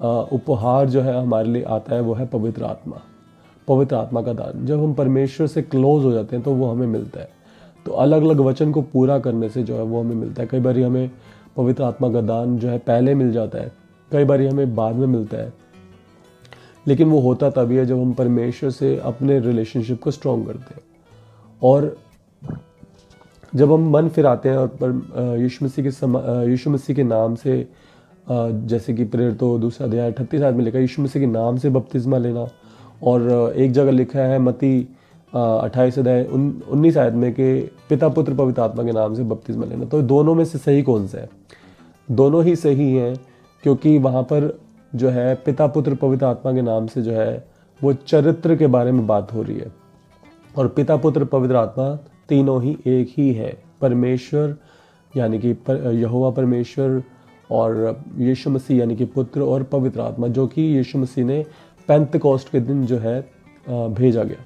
उपहार जो है हमारे लिए आता है, वो है पवित्र आत्मा, पवित्र आत्मा का दान। जब हम परमेश्वर से क्लोज हो जाते हैं तो वो हमें मिलता है। तो अलग अलग वचन को पूरा करने से जो है वो हमें मिलता है। कई बार हमें पवित्र आत्मा का दान जो है पहले मिल जाता है, कई बार हमें बाद में मिलता है, लेकिन वो होता तभी है जब हम परमेश्वर से अपने रिलेशनशिप को स्ट्रॉन्ग करते हैं। और जब हम मन फिराते हैं और यीशु मसीह के नाम से, जैसे कि प्रेरितों 2 अध्याय 38 आयत में लिखा है, यीशु मसीह के नाम से बपतिस्मा लेना। और एक जगह लिखा है मत्ती 28 अध्याय 19 आयत में कि पिता पुत्र पवित्र आत्मा के नाम से बपतिस्मा लेना। तो दोनों में से सही कौन सा है? दोनों ही सही हैं, क्योंकि वहाँ पर जो है पिता पुत्र पवित्र आत्मा के नाम से जो है वो चरित्र के बारे में बात हो रही है। और पिता पुत्र पवित्र आत्मा तीनों ही एक ही है, परमेश्वर यानी कि यहोवा परमेश्वर, और यीशु मसीह यानी कि पुत्र, और पवित्र आत्मा जो कि यीशु मसीह ने पेंतकोस्ट के दिन जो है भेजा गया।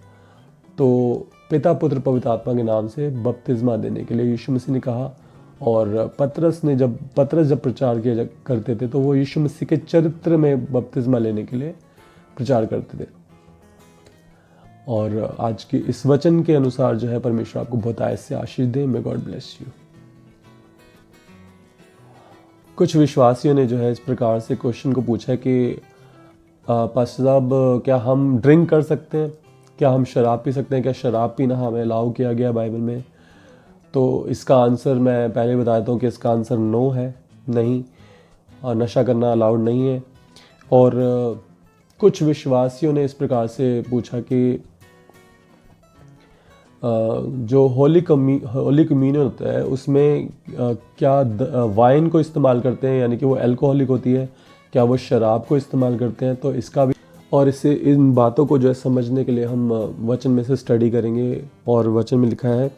तो पिता पुत्र पवित्र आत्मा के नाम से बपतिस्मा देने के लिए यीशु मसीह ने कहा। और पतरस जब प्रचार किया करते थे तो वो यीशु मसीह के चरित्र में बपतिस्मा लेने के लिए प्रचार करते थे। और आज के इस वचन के अनुसार जो है परमेश्वर आपको बहुत आयत से आशीष दे। May God bless you. कुछ विश्वासियों ने जो है इस प्रकार से क्वेश्चन को पूछा है कि पास्टर साहब, क्या हम ड्रिंक कर सकते हैं? क्या हम शराब पी सकते हैं? क्या शराब पीना हमें अलाउ किया गया बाइबल में? तो इसका आंसर मैं पहले बता देता हूँ कि इसका आंसर नो है, नहीं। और नशा करना अलाउड नहीं है। और कुछ विश्वासियों ने इस प्रकार से पूछा कि जो होली कम्युनियन होता है उसमें क्या वाइन को इस्तेमाल करते हैं, यानी कि वो अल्कोहलिक होती है, क्या वो शराब को इस्तेमाल करते हैं? तो इसका भी, और इससे इन बातों को जो है समझने के लिए हम वचन में से स्टडी करेंगे। और वचन में लिखा है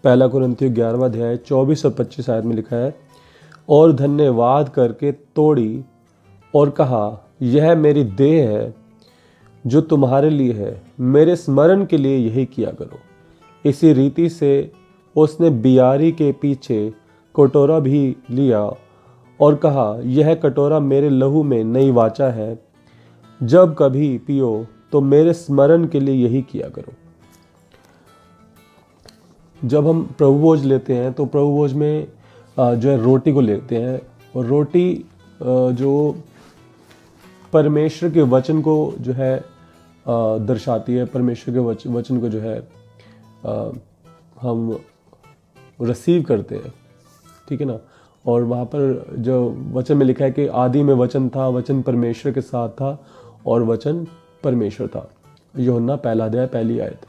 1 कुरिन्थियों 11 अध्याय 24 और 25 आयत में लिखा है, और धन्यवाद करके तोड़ी और कहा, यह मेरी देह है जो तुम्हारे लिए है, मेरे स्मरण के लिए यही किया करो। इसी रीति से उसने बियारी के पीछे कटोरा भी लिया और कहा, यह कटोरा मेरे लहू में नई वाचा है, जब कभी पियो तो मेरे स्मरण के लिए यही किया करो। जब हम प्रभु भोज लेते हैं तो प्रभु भोज में जो है रोटी को लेते हैं, और रोटी जो परमेश्वर के वचन को जो है दर्शाती है, परमेश्वर के वचन को जो है हम रिसीव करते हैं, ठीक है ना। और वहाँ पर जो वचन में लिखा है कि आदि में वचन था, वचन परमेश्वर के साथ था और वचन परमेश्वर था। यूहन्ना 1 अध्याय 1 आयत।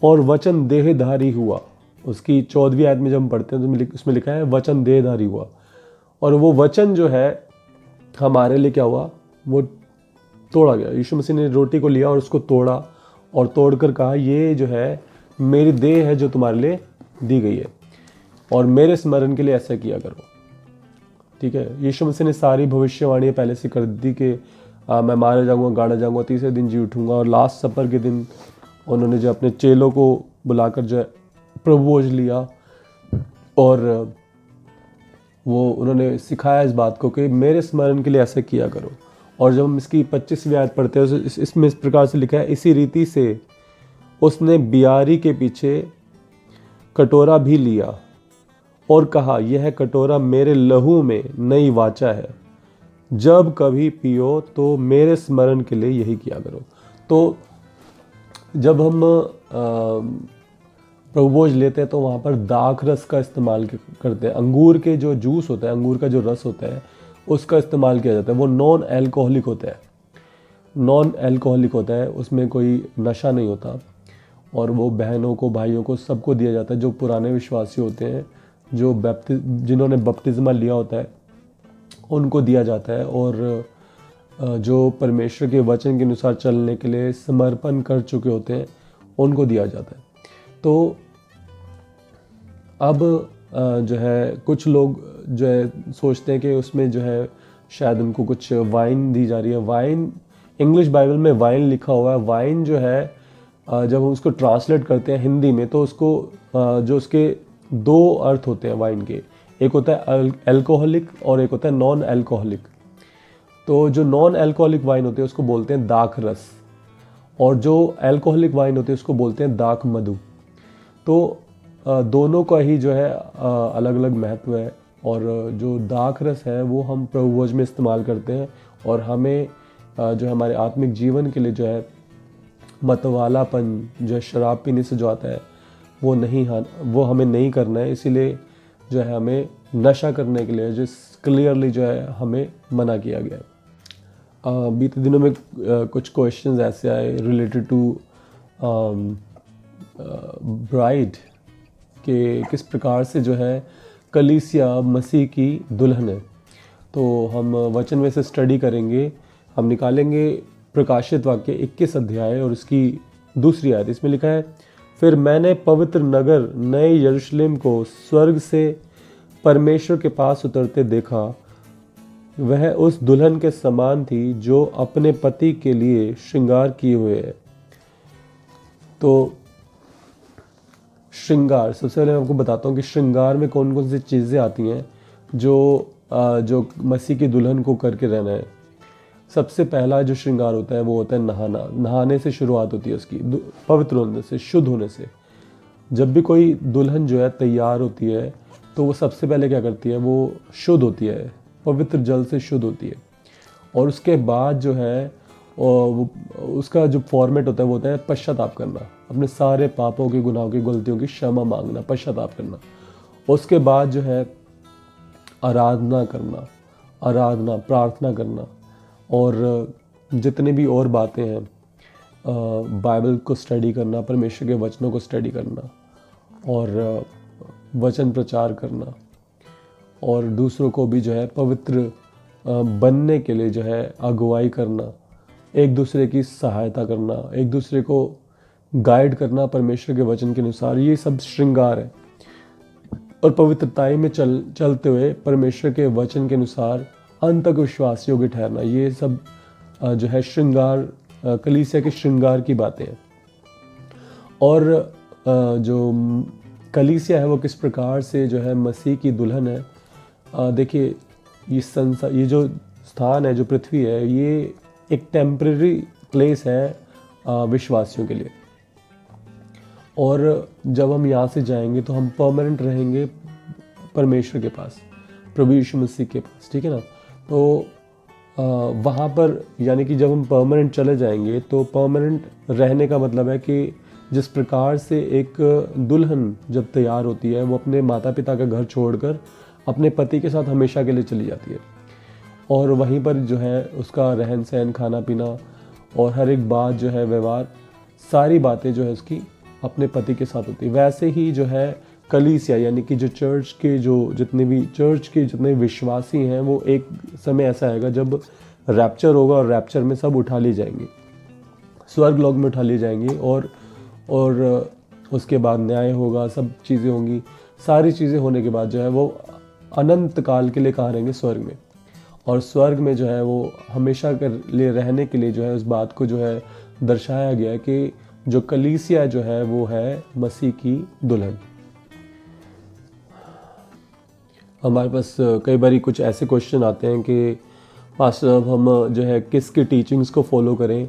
और वचन देहधारी हुआ, उसकी 14वीं आयत में जब हम पढ़ते हैं तो उसमें लिखा है वचन देहधारी हुआ। और वो वचन जो है हमारे लिए क्या हुआ, वो तोड़ा गया। यीशु मसीह ने रोटी को लिया और उसको तोड़ा, और तोड़कर कहा, ये जो है मेरी देह है जो तुम्हारे लिए दी गई है, और मेरे स्मरण के लिए ऐसा किया करो। ठीक है, यीशु मसीह ने सारी भविष्यवाणी पहले से कर दी कि मैं मारा जाऊंगा, गाड़ा जाऊंगा, तीसरे दिन जी उठूंगा। और लास्ट सफर के दिन उन्होंने जो अपने चेलों को बुलाकर जो है प्रभु भोज लिया, और वो उन्होंने सिखाया इस बात को कि मेरे स्मरण के लिए ऐसा किया करो। और जब हम इसकी 25वीं आयत पढ़ते हैं तो इसमें इस प्रकार से लिखा है, इसी रीति से उसने बियारी के पीछे कटोरा भी लिया और कहा, यह कटोरा मेरे लहू में नई वाचा है, जब कभी पियो तो मेरे स्मरण के लिए यही किया करो। तो जब हम प्रभु भोज लेते हैं तो वहाँ पर दाख रस का इस्तेमाल करते हैं। अंगूर के जो जूस होता है, अंगूर का जो रस होता है, उसका इस्तेमाल किया जाता है। वो नॉन अल्कोहलिक होता है, नॉन अल्कोहलिक होता है, उसमें कोई नशा नहीं होता। और वो बहनों को, भाइयों को, सबको दिया जाता है जो पुराने विश्वासी होते हैं, जो जिन्होंने बपतिस्मा लिया होता है, उनको दिया जाता है। और जो परमेश्वर के वचन के अनुसार चलने के लिए समर्पण कर चुके होते हैं, उनको दिया जाता है। तो अब जो है कुछ लोग जो है सोचते हैं कि उसमें जो है शायद उनको कुछ वाइन दी जा रही है। वाइन, इंग्लिश बाइबल में वाइन लिखा हुआ है। वाइन जो है जब हम उसको ट्रांसलेट करते हैं हिंदी में तो उसको जो उसके दो अर्थ होते हैं वाइन के, एक होता है अल्कोहलिक और एक होता है नॉन अल्कोहलिक। तो जो नॉन अल्कोहलिक वाइन होते हैं उसको बोलते हैं दाख रस, और जो अल्कोहलिक वाइन होते हैं उसको बोलते हैं दाख मधु। तो दोनों का ही जो है अलग अलग महत्व है। और जो दाख रस है वो हम प्रभु भोज में इस्तेमाल करते हैं, और हमें जो हमारे आत्मिक जीवन के लिए जो है मतवालापन, जो है शराब पीने से जो आता है, वो हमें नहीं करना है। इसीलिए जो है हमें नशा करने के लिए जो क्लियरली जो है हमें मना किया गया है। बीते दिनों में कुछ क्वेश्चंस ऐसे आए रिलेटेड टू ब्राइड, कि किस प्रकार से जो है कलीसिया मसीह की दुल्हन है। तो हम वचन में से स्टडी करेंगे। हम निकालेंगे प्रकाशित वाक्य 21 अध्याय और उसकी दूसरी आयत। इसमें लिखा है, फिर मैंने पवित्र नगर नए यरूशलेम को स्वर्ग से परमेश्वर के पास उतरते देखा। वह उस दुल्हन के समान थी जो अपने पति के लिए श्रृंगार किए हुए है। तो श्रृंगार, सबसे पहले मैं आपको बताता हूँ कि श्रृंगार में कौन कौन सी चीज़ें आती हैं जो मसीह की दुल्हन को करके रहना है। सबसे पहला जो श्रृंगार होता है वो होता है नहाना। नहाने से शुरुआत होती है उसकी, पवित्र होने से, शुद्ध होने से। जब भी कोई दुल्हन जो है तैयार होती है तो वो सबसे पहले क्या करती है, वो शुद्ध होती है, पवित्र जल से शुद्ध होती है। और उसके बाद जो है उसका जो फॉर्मेट होता है वो होता है पश्चाताप करना, अपने सारे पापों की, गुनाहों की, गलतियों की क्षमा मांगना, पश्चाताप करना। उसके बाद जो है आराधना करना, प्रार्थना करना, और जितने भी और बातें हैं, बाइबल को स्टडी करना, परमेश्वर के वचनों को स्टडी करना, और वचन प्रचार करना, और दूसरों को भी जो है पवित्र बनने के लिए जो है अगुवाई करना, एक दूसरे की सहायता करना, एक दूसरे को गाइड करना परमेश्वर के वचन के अनुसार। ये सब श्रृंगार है। और पवित्रताई में चलते हुए परमेश्वर के वचन के अनुसार अंत तक विश्वास योग्य ठहरना, ये सब जो है श्रृंगार, कलीसिया के श्रृंगार की बातें हैं। और जो कलीसिया है वो किस प्रकार से जो है मसीह की दुल्हन है। देखिए, ये जो स्थान है, जो पृथ्वी है, ये एक टेम्परेरी प्लेस है विश्वासियों के लिए। और जब हम यहाँ से जाएंगे तो हम परमानेंट रहेंगे परमेश्वर के पास, प्रभु यीशु मसीह के पास, ठीक है ना। तो वहाँ पर, यानी कि जब हम परमानेंट चले जाएंगे तो परमानेंट रहने का मतलब है कि जिस प्रकार से एक दुल्हन जब तैयार होती है वो अपने माता पिता का घर छोड़कर अपने पति के साथ हमेशा के लिए चली जाती है, और वहीं पर जो है उसका रहन सहन, खाना पीना और हर एक बात जो है, व्यवहार, सारी बातें जो है उसकी अपने पति के साथ होती है। वैसे ही जो है कलीसिया, यानी कि जो चर्च के जितने विश्वासी हैं, वो एक समय ऐसा आएगा जब रैप्चर होगा, और रैप्चर में सब उठा लिए जाएंगे, स्वर्ग लोक में उठा लिए जाएंगे, और उसके बाद न्याय होगा, सब चीज़ें होंगी। सारी चीज़ें होने के बाद जो है वो अनंत काल के लिए कहाँ रहेंगे, स्वर्ग में। और स्वर्ग में जो है वो हमेशा के लिए रहने के लिए जो है उस बात को जो है दर्शाया गया है कि जो कलीसिया जो है वो है मसीह की दुल्हन। हमारे पास कई बार कुछ ऐसे क्वेश्चन आते हैं कि पास्टर, अब हम जो है किसकी टीचिंग्स को फॉलो करें,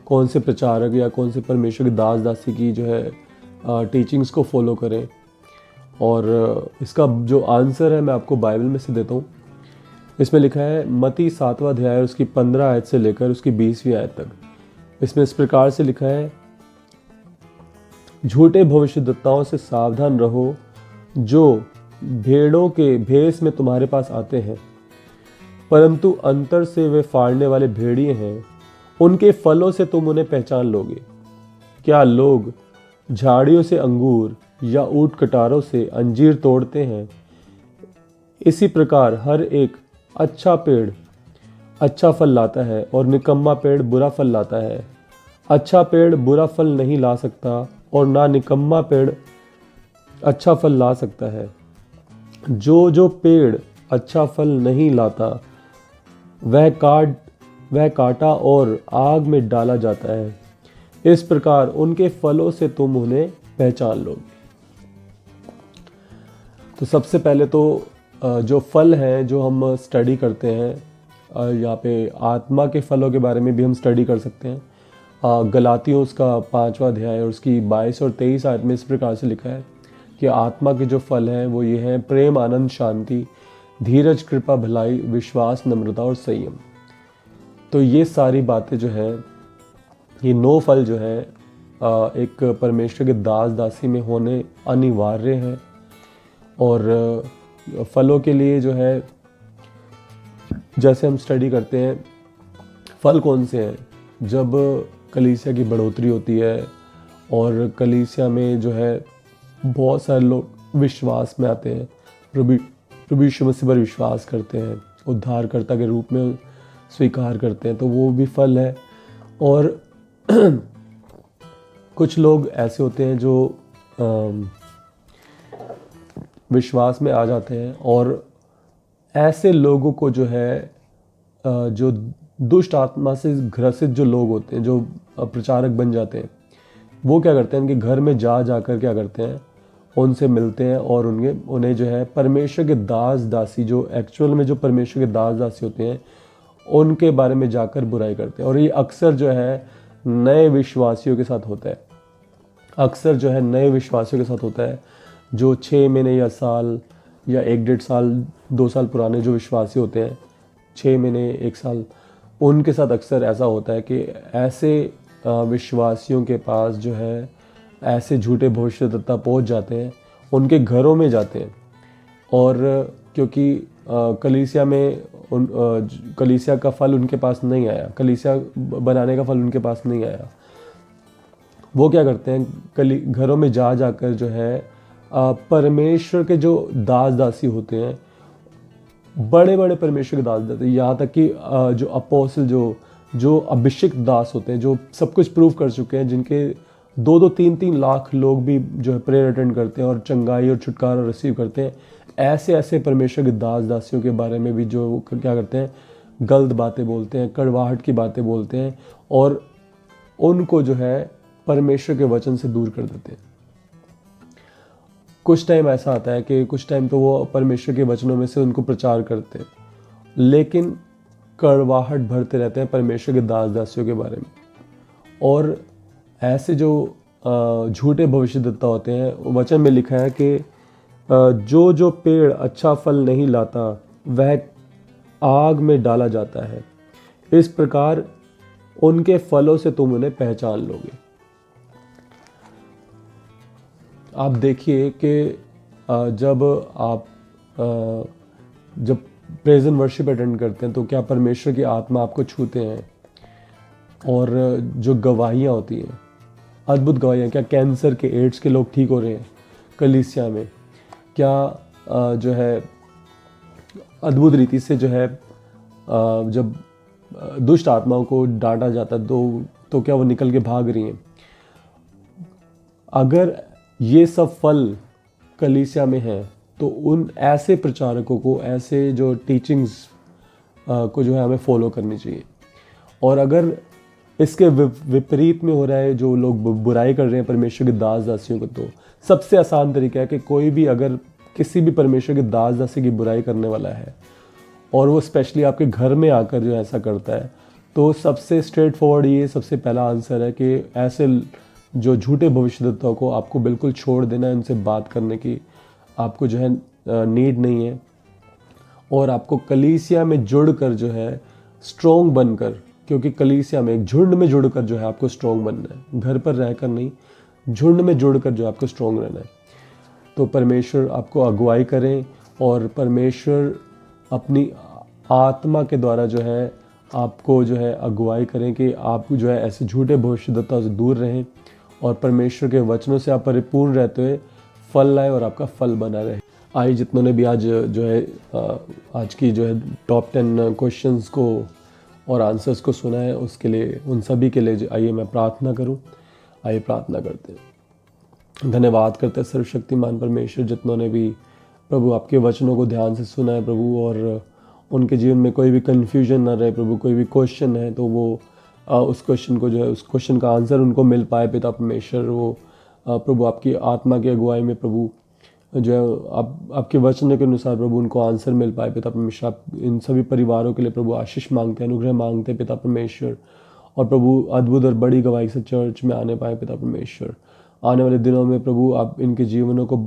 कौन से प्रचारक या कौन से परमेश्वर के दास दासी की जो है टीचिंग्स को फॉलो करें। और इसका जो आंसर है मैं आपको बाइबल में से देता हूँ। इसमें लिखा है मती 7वां अध्याय उसकी 15 आयत से लेकर उसकी 20वीं आयत तक। इसमें इस प्रकार से लिखा है, झूठे भविष्यद्वक्ताओं से सावधान रहो जो भेड़ों के भेष में तुम्हारे पास आते हैं, परंतु अंतर से वे फाड़ने वाले भेड़िए हैं। उनके फलों से तुम उन्हें पहचान लोगे। क्या लोग झाड़ियों से अंगूर या ऊंट कटारों से अंजीर तोड़ते हैं? इसी प्रकार हर एक अच्छा पेड़ अच्छा फल लाता है और निकम्मा पेड़ बुरा फल लाता है। अच्छा पेड़ बुरा फल नहीं ला सकता और ना निकम्मा पेड़ अच्छा फल ला सकता है। जो पेड़ अच्छा फल नहीं लाता वह काटा और आग में डाला जाता है। इस प्रकार उनके फलों से तुम उन्हें पहचान लोगे। तो सबसे पहले तो जो फल हैं जो हम स्टडी करते हैं, यहाँ पे आत्मा के फलों के बारे में भी हम स्टडी कर सकते हैं। गलातियों उसका 5वां अध्याय और उसकी 22 और 23 आयत में इस प्रकार से लिखा है कि आत्मा के जो फल हैं वो ये हैं, प्रेम, आनंद, शांति, धीरज, कृपा, भलाई, विश्वास, नम्रता और संयम। तो ये सारी बातें जो है, ये 9 फल जो है एक परमेश्वर के दास दासी में होने अनिवार्य हैं। और फलों के लिए जो है, जैसे हम स्टडी करते हैं फल कौन से हैं, जब कलीसिया की बढ़ोतरी होती है और कलीसिया में जो है बहुत सारे लोग विश्वास में आते हैं, प्रभु यीशु मसीह पर विश्वास करते हैं, उद्धारकर्ता के रूप में स्वीकार करते हैं, तो वो भी फल है। और कुछ लोग ऐसे होते हैं जो विश्वास में आ जाते हैं और ऐसे लोगों को जो है जो दुष्ट आत्मा से ग्रसित जो लोग होते हैं, जो प्रचारक बन जाते हैं, वो क्या करते हैं, उनके घर में जा कर क्या करते हैं, उनसे मिलते हैं और उन्हें जो है परमेश्वर के दास दासी, जो एक्चुअल में जो परमेश्वर के दास दासी होते हैं, उनके बारे में जाकर बुराई करते हैं। और ये अक्सर जो है नए विश्वासियों के साथ होता है, अक्सर जो है नए विश्वासियों के साथ होता है, जो 6 महीने या साल या 1-1.5 साल 2 साल पुराने जो विश्वासी होते हैं, 6 महीने 1 साल, उनके साथ अक्सर ऐसा होता है कि ऐसे विश्वासियों के पास जो है ऐसे झूठे भविष्यद्वक्ता पहुंच जाते हैं, उनके घरों में जाते हैं। और क्योंकि कलीसिया में कलीसिया का फल उनके पास नहीं आया, कलीसिया बनाने का फल उनके पास नहीं आया, वो क्या करते हैं, घरों में जाकर जो है परमेश्वर के जो दास दासी होते हैं, बड़े बड़े परमेश्वर के दास दासी, यहाँ तक कि जो अपोस्टल, जो अभिषिक्त दास होते हैं, जो सब कुछ प्रूव कर चुके हैं, जिनके 2-2, 3-3 लाख लोग भी जो है प्रेयर अटेंड करते हैं और चंगाई और छुटकारा रिसीव करते हैं, ऐसे परमेश्वर के दास दासियों के बारे में भी जो क्या करते हैं, गलत बातें बोलते हैं, कड़वाहट की बातें बोलते हैं और उनको जो है परमेश्वर के वचन से दूर कर देते हैं। कुछ टाइम ऐसा आता है कि कुछ टाइम तो वो परमेश्वर के वचनों में से उनको प्रचार करते हैं, लेकिन कड़वाहट भरते रहते हैं परमेश्वर के दास दासियों के बारे में। और ऐसे जो झूठे भविष्यद्वक्ता होते हैं, वचन में लिखा है कि जो पेड़ अच्छा फल नहीं लाता वह आग में डाला जाता है। इस प्रकार उनके फलों से तुम उन्हें पहचान लोगे। आप देखिए कि जब प्रेज एंड वर्शिप अटेंड करते हैं तो क्या परमेश्वर की आत्मा आपको छूते हैं, और जो गवाहियाँ होती हैं, अद्भुत गवाहियाँ, क्या कैंसर के, एड्स के लोग ठीक हो रहे हैं कलीसिया में, क्या जो है अद्भुत रीति से जो है जब दुष्ट आत्माओं को डांटा जाता है तो क्या वो निकल के भाग रही हैं। अगर ये सब फल कलीसिया में है तो उन ऐसे प्रचारकों को, ऐसे जो टीचिंग्स को जो है हमें फॉलो करनी चाहिए। और अगर इसके विपरीत में हो रहा है, जो लोग बुराई कर रहे हैं परमेश्वर के दास दासियों को, तो सबसे आसान तरीका है कि कोई भी अगर किसी भी परमेश्वर के दास दासी की बुराई करने वाला है और वो स्पेशली आपके घर में आकर जो ऐसा करता है, तो सबसे स्ट्रेट फॉरवर्ड ये सबसे पहला आंसर है कि ऐसे जो झूठे भविष्यद्वक्ताओं को आपको बिल्कुल छोड़ देना है, उनसे बात करने की आपको जो है नीड नहीं है। और आपको कलीसिया में जुड़कर जो है स्ट्रोंग बनकर, क्योंकि कलीसिया में एक झुंड में जुड़कर जो है आपको स्ट्रोंग बनना है, घर पर रहकर नहीं, झुंड में जुड़कर जो है आपको स्ट्रोंग रहना है। तो परमेश्वर आपको अगुवाई करें और परमेश्वर अपनी आत्मा के द्वारा जो है आपको जो है अगुवाई करें कि आप जो है ऐसे झूठे भविष्यद्वक्ताओं से दूर रहें और परमेश्वर के वचनों से आप परिपूर्ण रहते हुए फल लाए और आपका फल बना रहे। आइए जितनों ने भी आज जो है आज की जो है टॉप 10 क्वेश्चंस को और आंसर्स को सुना है, उसके लिए उन सभी के लिए आइए मैं प्रार्थना करूं। आइए प्रार्थना करते हैं। धन्यवाद करते हैं सर्वशक्तिमान परमेश्वर, जितनों ने भी प्रभु आपके वचनों को ध्यान से सुना है प्रभु, और उनके जीवन में कोई भी कन्फ्यूजन ना रहे प्रभु, कोई भी क्वेश्चन है तो वो उस क्वेश्चन को जो है उस क्वेश्चन का आंसर उनको मिल पाए पिता परमेश्वर। वो प्रभु आपकी आत्मा की अगुवाई में प्रभु जो है आपके वचन के अनुसार प्रभु उनको आंसर मिल पाए पिता परमेश्वर। आप इन सभी परिवारों के लिए प्रभु आशीष मांगते हैं, अनुग्रह मांगते हैं पिता परमेश्वर, और प्रभु अद्भुत और बड़ी गवाही से चर्च में आने पाए पिता परमेश्वर। आने वाले दिनों में प्रभु आप इनके जीवनों को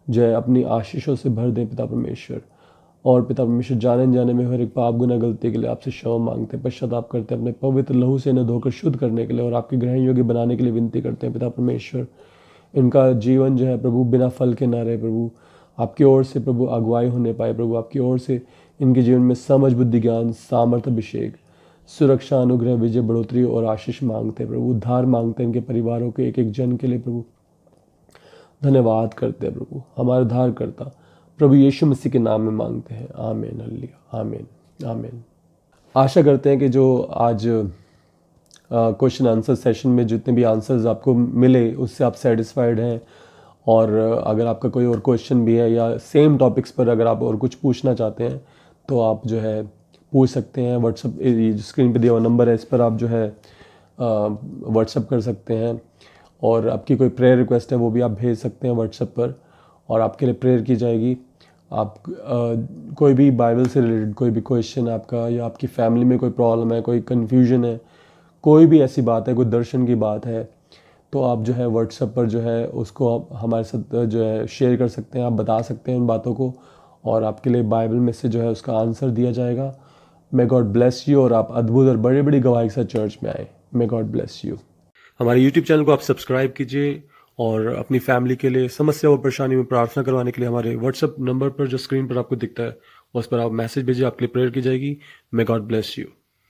जो है अपनी आशीषों से भर दें पिता परमेश्वर। और पिता परमेश्वर जाने में हर एक पाप गुनाह गलती के लिए आपसे क्षमा मांगते हैं, पश्चाताप करते हैं, अपने पवित्र लहू से इन्हें धोकर शुद्ध करने के लिए और आपके ग्रहण योग्य बनाने के लिए विनती करते हैं पिता परमेश्वर। इनका जीवन जो है प्रभु बिना फल के ना रहे प्रभु, आपकी ओर से प्रभु अगुवाई होने पाए प्रभु, आपकी ओर से इनके जीवन में समझ बुद्धि ज्ञान सामर्थ्य अभिषेक सुरक्षा अनुग्रह विजय बढ़ोतरी और आशीष मांगते हैं प्रभु। उद्धार मांगते हैं इनके परिवारों के एक एक जन के लिए प्रभु। धन्यवाद करते हैं प्रभु, हमारा उद्धार करता प्रभु यीशु मसीह के नाम में मांगते हैं, आमीन हालेलुया आमीन आमीन। आशा करते हैं कि जो आज क्वेश्चन आंसर सेशन में जितने भी आंसर्स आपको मिले उससे आप सेटिस्फाइड हैं, और अगर आपका कोई और क्वेश्चन भी है या सेम टॉपिक्स पर अगर आप और कुछ पूछना चाहते हैं तो आप जो है पूछ सकते हैं। व्हाट्सअप स्क्रीन पे दिया हुआ नंबर है, इस पर आप जो है व्हाट्सअप कर सकते हैं, और आपकी कोई प्रेयर रिक्वेस्ट है वो भी आप भेज सकते हैं व्हाट्सएप पर, और आपके लिए प्रेयर की जाएगी। आप कोई भी बाइबल से रिलेटेड कोई भी क्वेश्चन आपका, या आपकी फैमिली में कोई प्रॉब्लम है, कोई कन्फ्यूजन है, कोई भी ऐसी बात है, कोई दर्शन की बात है, तो आप जो है व्हाट्सएप पर जो है उसको आप हमारे साथ जो है शेयर कर सकते हैं, आप बता सकते हैं उन बातों को, और आपके लिए बाइबल में से जो है उसका आंसर दिया जाएगा। मे गॉड ब्लेस यू, और आप अद्भुत और बड़ी बड़ी गवाही के साथ चर्च में आए। मे गॉड ब्लेस यू। हमारे यूट्यूब चैनल को आप सब्सक्राइब कीजिए, और अपनी फैमिली के लिए समस्या और परेशानी में प्रार्थना करवाने के लिए हमारे व्हाट्सएप नंबर पर जो स्क्रीन पर आपको दिखता है उस पर आप मैसेज भेजिए, आपके लिए प्रेयर की जाएगी। मे गॉड ब्लेस यू।